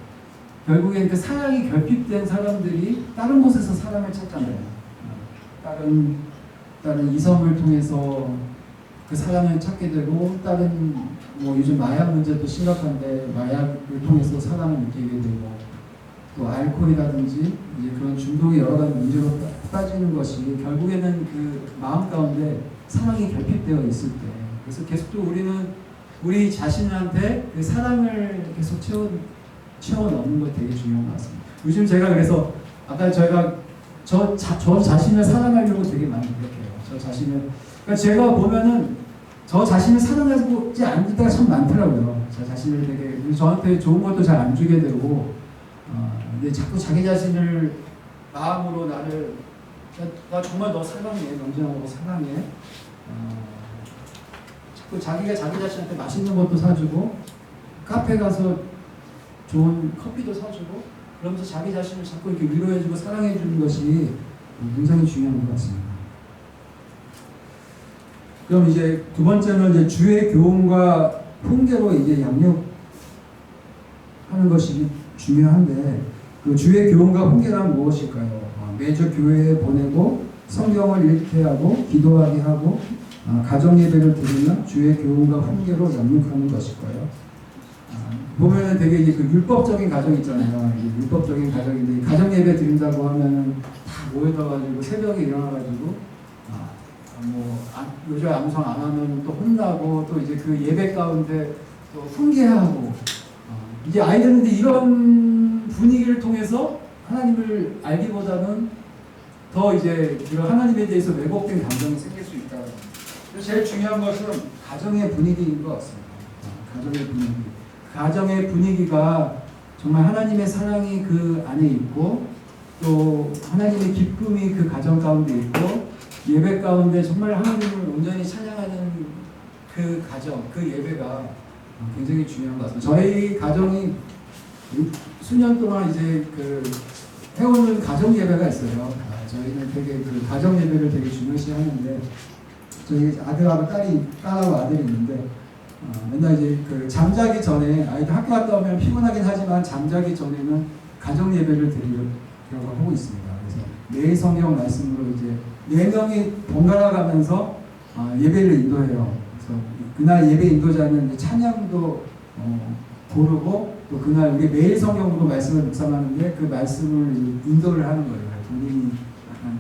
A: 결국엔 그 사랑이 결핍된 사람들이 다른 곳에서 사랑을 찾잖아요. 다른 이성을 통해서 그 사랑을 찾게 되고, 다른 뭐 요즘 마약 문제도 심각한데 마약을 통해서 사랑을 느끼게 되고, 또 알코올이라든지 이제 그런 중독의 여러 가지 문제로 빠지는 것이 결국에는 그 마음 가운데 사랑이 결핍되어 있을 때, 그래서 계속 또 우리는 우리 자신한테 그 사랑을 계속 채워 넣는 것 되게 중요한 것 같습니다. 요즘 제가 그래서 아까 저희가 저 자신을 사랑하려고 되게 많이 노력해요. 저 자신을, 그러니까 제가 보면은 저 자신을 사랑하지 않을 때가 참 많더라고요. 저 자신을 되게 저한테 좋은 것도 잘 안 주게 되고, 근데 자꾸 자기 자신을 마음으로 나를 나 정말 너 사랑해, 명진하고 사랑해. 자꾸 자기가 자기 자신한테 맛있는 것도 사주고, 카페 가서 좋은 커피도 사주고, 그러면서 자기 자신을 자꾸 이렇게 위로해주고 사랑해주는 것이 굉장히 중요한 것 같습니다. 그럼 이제 두 번째는 이제 주의 교훈과 훈계로 이제 양육하는 것이 중요한데, 그 주의 교훈과 훈계란 무엇일까요? 매주 교회에 보내고 성경을 읽게 하고 기도하게 하고 가정 예배를 드리며 주의 교훈과 훈계로 양육하는 것일까요? 보면은 되게 이제 그 율법적인 가정 있잖아요. 이제 율법적인 가정인데 가정 예배 드린다고 하면은 다 모여져가지고 새벽에 일어나가지고 요즘 암송 안 하면 또 혼나고, 또 이제 그 예배 가운데 또 훈계하고, 이제 아이들은 이런 분위기를 통해서 하나님을 알기보다는 더 이제 그 하나님에 대해서 왜곡된 감정이 생길 수 있다. 그래서 제일 중요한 것은 가정의 분위기인 것 같습니다. 가정의 분위기. 가정의 분위기가 정말 하나님의 사랑이 그 안에 있고, 또 하나님의 기쁨이 그 가정 가운데 있고, 예배 가운데 정말 하나님을 온전히 찬양하는 그 가정, 그 예배가 굉장히 중요한 것 같습니다. 저희 가정이 수년 동안 이제 그 해오는 가정 예배가 있어요. 저희는 되게 그 가정 예배를 되게 중요시 하는데, 저희 아들하고 딸하고 아들이 있는데, 맨날 이제 그 잠자기 전에 아이들 학교 갔다 오면 피곤하긴 하지만 잠자기 전에는 가정 예배를 드리려고 하고 있습니다. 그래서 매일 성경 말씀으로 이제 4명이 번갈아 가면서 예배를 인도해요. 그래서 그날 예배 인도자는 이제 찬양도 고르고, 또 그날 우리 매일 성경으로 말씀을 묵상하는데 그 말씀을 인도를 하는 거예요. 본인이 약간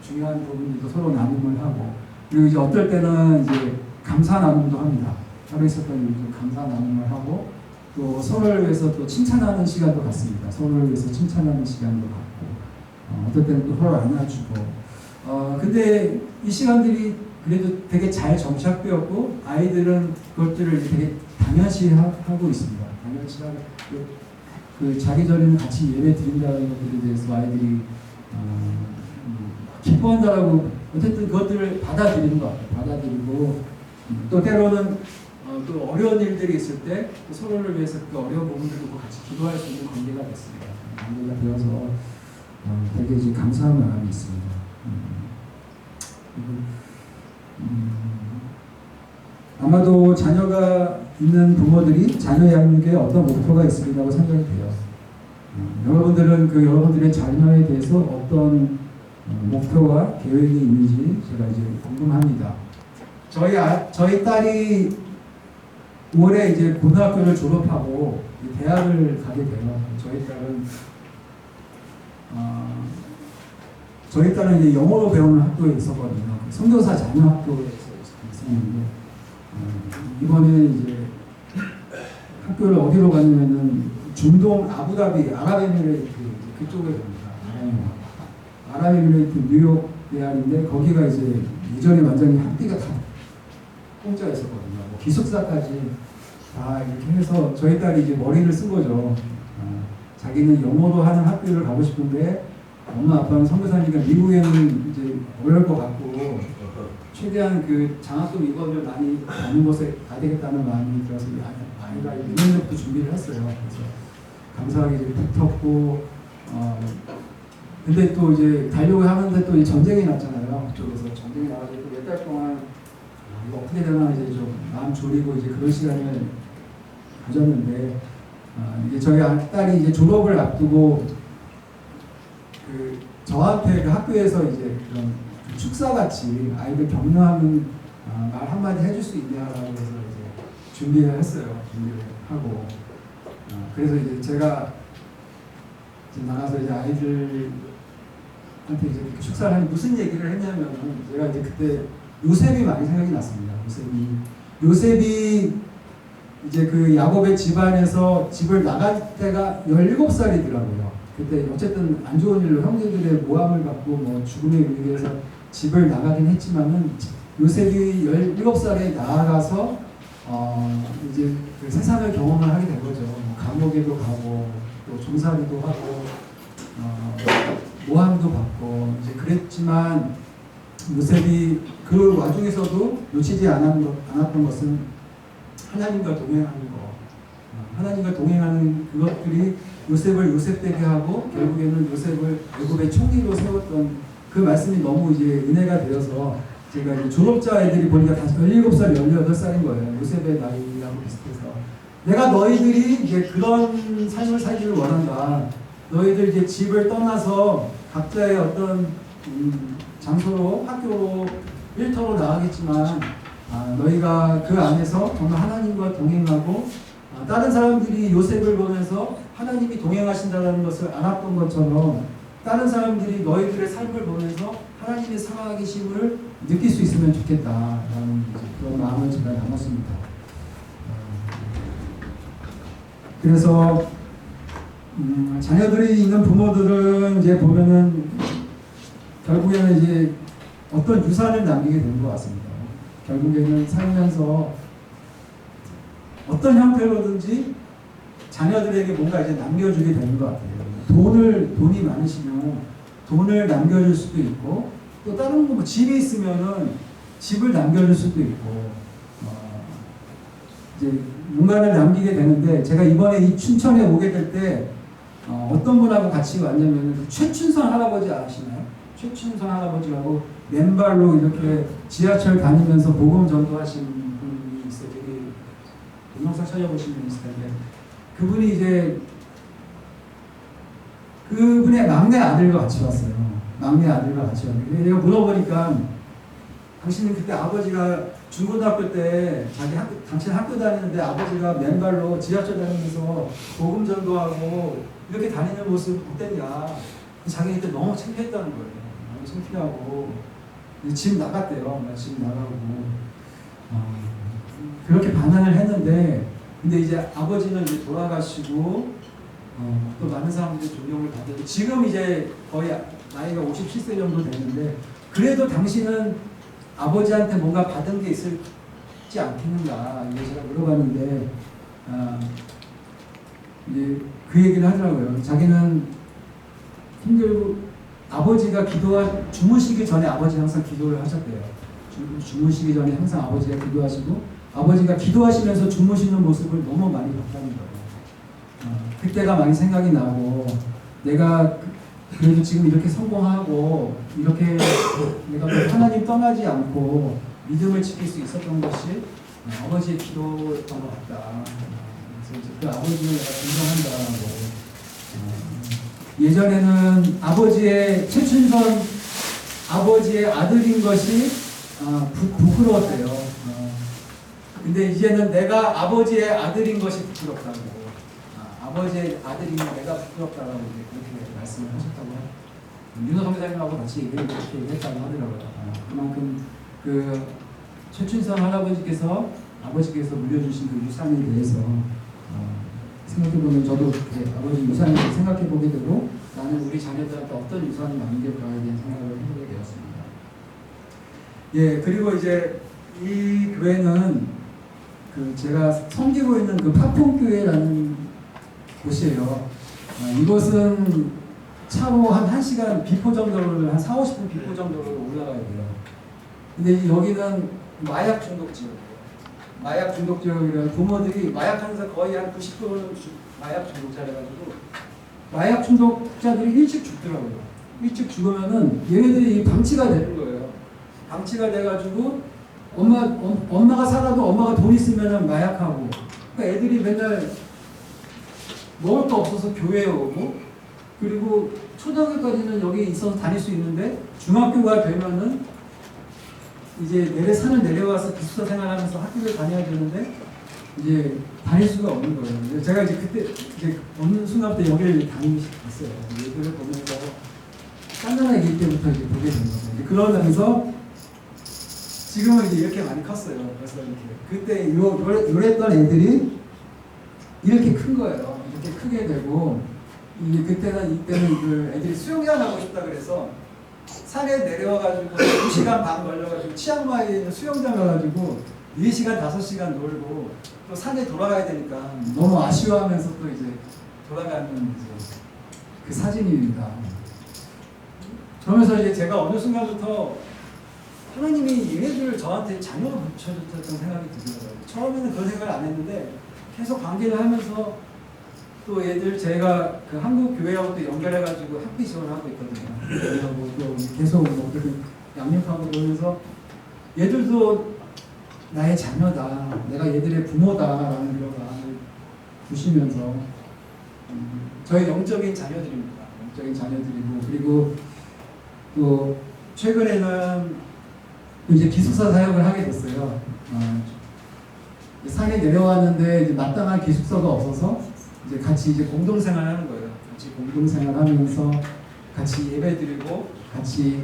A: 중요한 부분들도 서로 나눔을 하고, 그리고 이제 어떨 때는 이제 감사 나눔도 합니다. 하루 있었던 일도 감사 나눔을 하고, 또 서로를 위해서 또 칭찬하는 시간도 갖습니다. 서로를 위해서 칭찬하는 시간도 갖고, 어떨 때는 또 서로 안아주고. 근데 이 시간들이 그래도 되게 잘 정착되었고, 아이들은 그것들을 되게 당연시 하고 있습니다. 당연시 하고, 그 자기 전에는 같이 예배 드린다는 것들에 대해서 아이들이 기뻐한다라고, 어쨌든 그것들을 받아들이는 것 같아요. 받아들이고, 또 때로는 또 어려운 일들이 있을 때 서로를 위해서 그 어려운 부분들도 같이 기도할 수 있는 관계가 됐습니다. 관계가 되어서 되게 이제 감사한 마음이 있습니다. 아마도 자녀가 있는 부모들이 자녀 양육에 어떤 목표가 있으리라고 생각이 돼요. 여러분들은 그 여러분들의 자녀에 대해서 어떤 목표와 계획이 있는지 제가 이제 궁금합니다. 저희 딸이 올해 이제 고등학교를 졸업하고 대학을 가게 돼요. 저희 딸은 이제 영어로 배우는 학교에 있었거든요. 선교사 자녀 학교에 있었는데, 이번에 이제 학교를 어디로 가냐면은 중동 아부다비 아랍에미레이트 그쪽에 갑니다. 아랍에미레이트 뉴욕 대학인데, 거기가 이제 예전에 완전히 학비가 다 공짜였었거든요. 뭐 기숙사까지 다 이렇게 해서 저희 딸이 이제 머리를 쓴 거죠. 자기는 영어로 하는 학교를 가고 싶은데 엄마 아빠는 선교사니까 미국에는 이제 어려울 것 같고 최대한 그 장학금 이권을 많이 받는 곳에 가야 되겠다는 마음이 들어서 아이가 2년 전부터 준비를 했어요. 그래서 감사하게 이제 붙었고, 근데 또 이제 가려고 하는데 또 전쟁이 났잖아요. 그쪽에서 전쟁이 나가지고 몇 달 동안 이거 어떻게 되나 이제 좀 마음 졸이고 이제 그런 시간을 가졌는데, 이제 저희 딸이 이제 졸업을 앞두고 그 저한테 그 학교에서 이제 그런 축사같이 아이들 격려하는 말 한마디 해줄 수 있냐라고 해서 이제 준비를 했어요. 준비를 하고 그래서 이제 제가 이제 나가서 이제 아이들한테 이제 축사를 하는 무슨 얘기를 했냐면은 제가 이제 그때 요셉이 많이 생각이 났습니다. 요셉이 이제 그 야곱의 집안에서 집을 나갈 때가 17살이더라고요. 그때 어쨌든 안 좋은 일로 형제들의 모함을 받고 뭐 죽음에 이르게 해서 집을 나가긴 했지만은 요셉이 17살에 나아가서 이제 그 세상을 경험을 하게 된 거죠. 뭐 감옥에도 가고 또 종살이도 하고 모함도 받고 이제 그랬지만 요셉이 그 와중에서도 놓치지 않았던 것은 하나님과 동행하는 거. 하나님과 동행하는 그것들이 요셉을 요셉되게 하고 결국에는 요셉을 애굽의 총리로 세웠던 그 말씀이 너무 이제 은혜가 되어서 제가 이제 졸업자 애들이 보니까 다 17살, 18살인 거예요. 요셉의 나이하고 비슷해서. 내가 너희들이 이제 그런 삶을 살기를 원한다. 너희들 이제 집을 떠나서 각자의 어떤 장소로, 학교로, 일터로 나가겠지만 너희가 그 안에서 정말 하나님과 동행하고 다른 사람들이 요셉을 보면서 하나님이 동행하신다는 것을 알았던 것처럼 다른 사람들이 너희들의 삶을 보면서 하나님의 살아계심을 느낄 수 있으면 좋겠다라는 그런 마음을 제가 담았습니다. 그래서 자녀들이 있는 부모들은 이제 보면은 결국에는 이제 어떤 유산을 남기게 되는 것 같습니다. 결국에는 살면서 어떤 형태로든지 자녀들에게 뭔가 이제 남겨주게 되는 것 같아요. 돈이 많으시면 돈을 남겨줄 수도 있고, 또 다른 거 뭐 집이 있으면은 집을 남겨줄 수도 있고, 이제 뭔가를 남기게 되는데, 제가 이번에 이 춘천에 오게 될 때 어떤 분하고 같이 왔냐면은 그 최춘선 할아버지 아시나요? 최춘선 할아버지라고 맨발로 이렇게 지하철 다니면서 복음 전도하신 분이 있어요. 되게 동영상 찾아보시면 있을 텐데, 그분이 이제 그분의 막내 아들과 같이 왔어요. 막내 아들과 같이 왔는데 내가 물어보니까 당신은 그때 아버지가 중고등학교 때 당신 학교 다니는데 아버지가 맨발로 지하철 다니면서 복음 전도하고 이렇게 다니는 모습 어땠냐. 자기 그때 너무 창피했다는 거예요. 너무 창피하고 집 나갔대요. 집 나가고 그렇게 반항을 했는데, 근데 이제 아버지는 이제 돌아가시고 또 많은 사람들이 존경을 받고 지금 이제 거의 나이가 57세 정도 됐는데, 그래도 당신은 아버지한테 뭔가 받은 게 있을지 않겠는가 이제 제가 물어봤는데 이제 그 얘기를 하더라고요. 자기는 힘들고 아버지가 주무시기 전에 아버지 항상 기도를 하셨대요. 주무시기 전에 항상 아버지가 기도하시고, 아버지가 기도하시면서 주무시는 모습을 너무 많이 봤다는 거예요. 그때가 많이 생각이 나고, 내가 그래도 지금 이렇게 성공하고 이렇게 내가 하나님 떠나지 않고 믿음을 지킬 수 있었던 것이 아버지의 기도였던 것 같다. 그래서 이제 그 아버지를 내가 존경한다고. 예전에는 아버지의 최춘선 아버지의 아들인 것이 부끄러웠대요. 근데 이제는 내가 아버지의 아들인 것이 부끄럽다고. 아버지의 아들이면 내가 부끄럽다라고 이제 그렇게 말씀을 하셨다고 해요. 윤호 선배님하고 같이 그렇게 얘기했다고 하더라고요. 그만큼 그 최춘선 할아버지께서 아버지께서 물려주신 그 유산에 대해서 생각해보면 저도 아버지 유산에 대해서 생각해보게 되고, 나는 우리 자녀들한테 어떤 유산을 남길까에 대한 생각을 해보게 되었습니다. 예, 그리고 이제 이 교회는 그 제가 섬기고 있는 그 파폰교회라는 곳이에요. 이곳은 차로 한 1시간 비포 정도를, 한 4-50분 비포 정도로 올라가야 돼요. 근데 여기는 마약 중독 지역이에요. 마약 중독 지역이라 부모들이 마약하면서 거의 한 90%는 마약 중독자라가지고 마약 중독자들이 일찍 죽더라고요. 일찍 죽으면은 얘네들이 방치가 되는 거예요. 방치가 돼가지고 엄마가 살아도 엄마가 돈 있으면은 마약하고, 그러니까 애들이 맨날 먹을 거 없어서 교회에 오고, 그리고 초등학교까지는 여기 있어서 다닐 수 있는데 중학교가 되면은 이제 산을 내려와서 기숙사 생활하면서 학교를 다녀야 되는데 이제 다닐 수가 없는 거예요. 제가 이제 그때 이제 어느 순간부터 여기를 다니셨어요. 얘들을 보면서 깐난아기 때부터 이제 보게 된 거죠. 그러면서 지금은 이제 이렇게 많이 컸어요. 그래서 이렇게 그때 요랬던 애들이 이렇게 큰 거예요. 이렇게 크게 되고 이제 이때는 그 애들이 수영장 하고 싶다 그래서 산에 내려와가지고 2시간 반 걸려가지고 치앙마이에 있는 수영장 가가지고 4시간 5시간 놀고 또 산에 돌아가야 되니까 너무 아쉬워하면서 또 이제 돌아가는 이제 그 사진입니다. 그러면서 이제 제가 어느 순간부터 하나님이 얘네들을 저한테 자녀로 붙여줬다는 생각이 들더라고요. 처음에는 그런 생각을 안 했는데 계속 관계를 하면서 또 얘들 제가 그 한국 교회하고 또 연결해가지고 학비 지원을 하고 있거든요. 그래서 또 계속 양육하고 그러면서 얘들도 나의 자녀다, 내가 얘들의 부모다라는 그런 마음을 주시면서 저희 영적인 자녀들입니다. 영적인 자녀들이고 그리고 또 최근에는 이제 기숙사 사역을 하게 됐어요. 산에 내려왔는데 이제 마땅한 기숙사가 없어서 이제 같이 이제 공동생활하는 거예요. 같이 공동생활하면서 같이 예배드리고 같이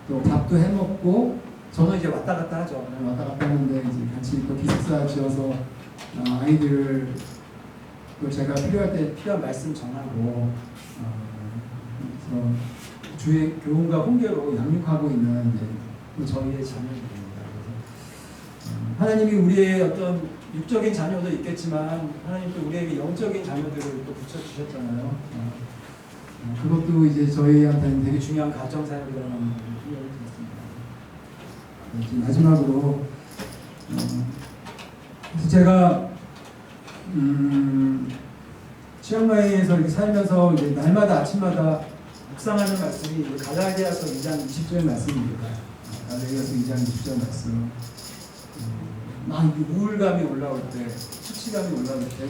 A: 또 밥도 해 먹고 저는 이제 왔다 갔다 하죠. 왔다 갔다 하는데 이제 같이 또 기숙사 지어서 아이들을 또 제가 필요할 때 필요한 말씀 전하고 그래서 주의 교훈과 훈계로 양육하고 있는 이제 또 저희의 자녀들입니다. 그래서 하나님이 우리의 어떤 육적인 자녀도 있겠지만 하나님 또 우리에게 영적인 자녀들을 또 붙여주셨잖아요. 그것도 이제 저희한테는 되게 중요한 가정 사역이라는 생각이 들었습니다. 지금 마지막으로 그래서 제가 치앙마이에서 이렇게 살면서 이제 날마다 아침마다 묵상하는 말씀이 갈라디아서 2장 20절 말씀입니다. 갈라디아서 2장 20절 말씀. 막 우울감이 올라올 때, 수치감이 올라올 때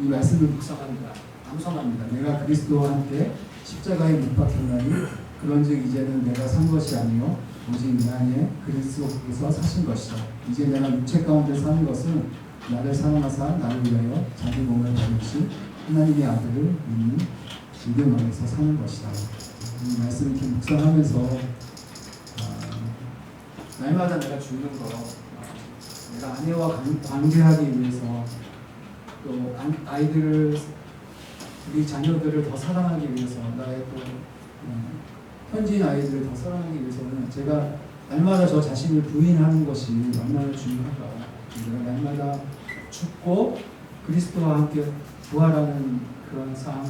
A: 이 말씀을 묵상합니다. 암송합니다. 내가 그리스도와 함께 십자가에 못 박혔나니 그런즉 이제는 내가 산 것이 아니요 오직 내 안에 그리스도께서 사신 것이다. 이제 내가 육체 가운데 사는 것은 나를 사랑하사 나를 위하여 자기 몸을 버리신 하나님의 아들을 믿는 믿음 안에서 사는 것이다. 이 말씀을 이렇게 묵상하면서 날마다 내가 죽는 거, 내가 아내와 관계하기 위해서 또 아이들을 우리 자녀들을 더 사랑하기 위해서 나의 또 현지인 아이들을 더 사랑하기 위해서는 제가 날마다 저 자신을 부인하는 것이 얼마나 중요한가. 내가 날마다 죽고 그리스도와 함께 부활하는 그런 삶,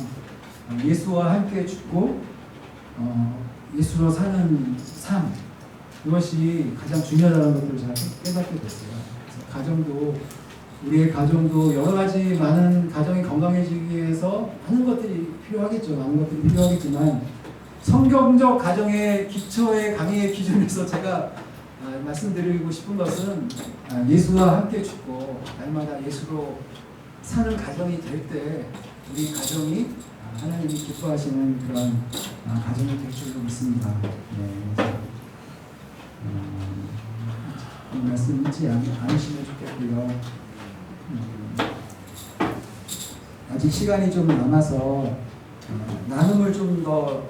A: 예수와 함께 죽고 예수로 사는 삶, 이것이 가장 중요하다는 것들을 제가 깨닫게 됐어요. 그래서 가정도 우리의 가정도 여러 가지 많은 가정이 건강해지기 위해서 하는 것들이 필요하겠죠. 많은 것들이 필요하겠지만 성경적 가정의 기초의 강의의 기준에서 제가 말씀드리고 싶은 것은 예수와 함께 죽고 날마다 예수로 사는 가정이 될 때 우리 가정이 하나님이 기뻐하시는 그런 가정이 될 줄로 믿습니다. 네. 이 말씀 잊지 않으시면 좋겠고요. 아직 시간이 좀 남아서 나눔을 좀 더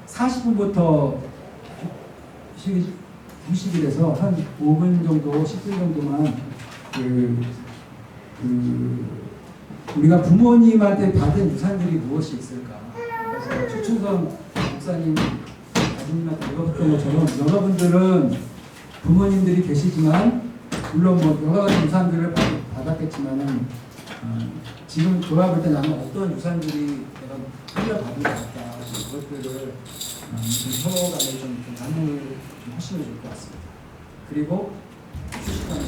A: 40분부터 휴식이 돼서 한 5분 정도, 10분 정도만 우리가 부모님한테 받은 유산들이 무엇이 있을까? 그래서 최춘선 목사님, 아버님한테 읽었던 것처럼 여러분들은 부모님들이 계시지만 물론 뭐 여러 가지 유산들을 받았겠지만은 지금 돌아볼 때 나는 어떤 유산들이 내가 흘려받은 것 같다. 그것들을 서로 간에 좀 나눔을 좀 하시면 좋을 것 같습니다. 그리고 휴식하는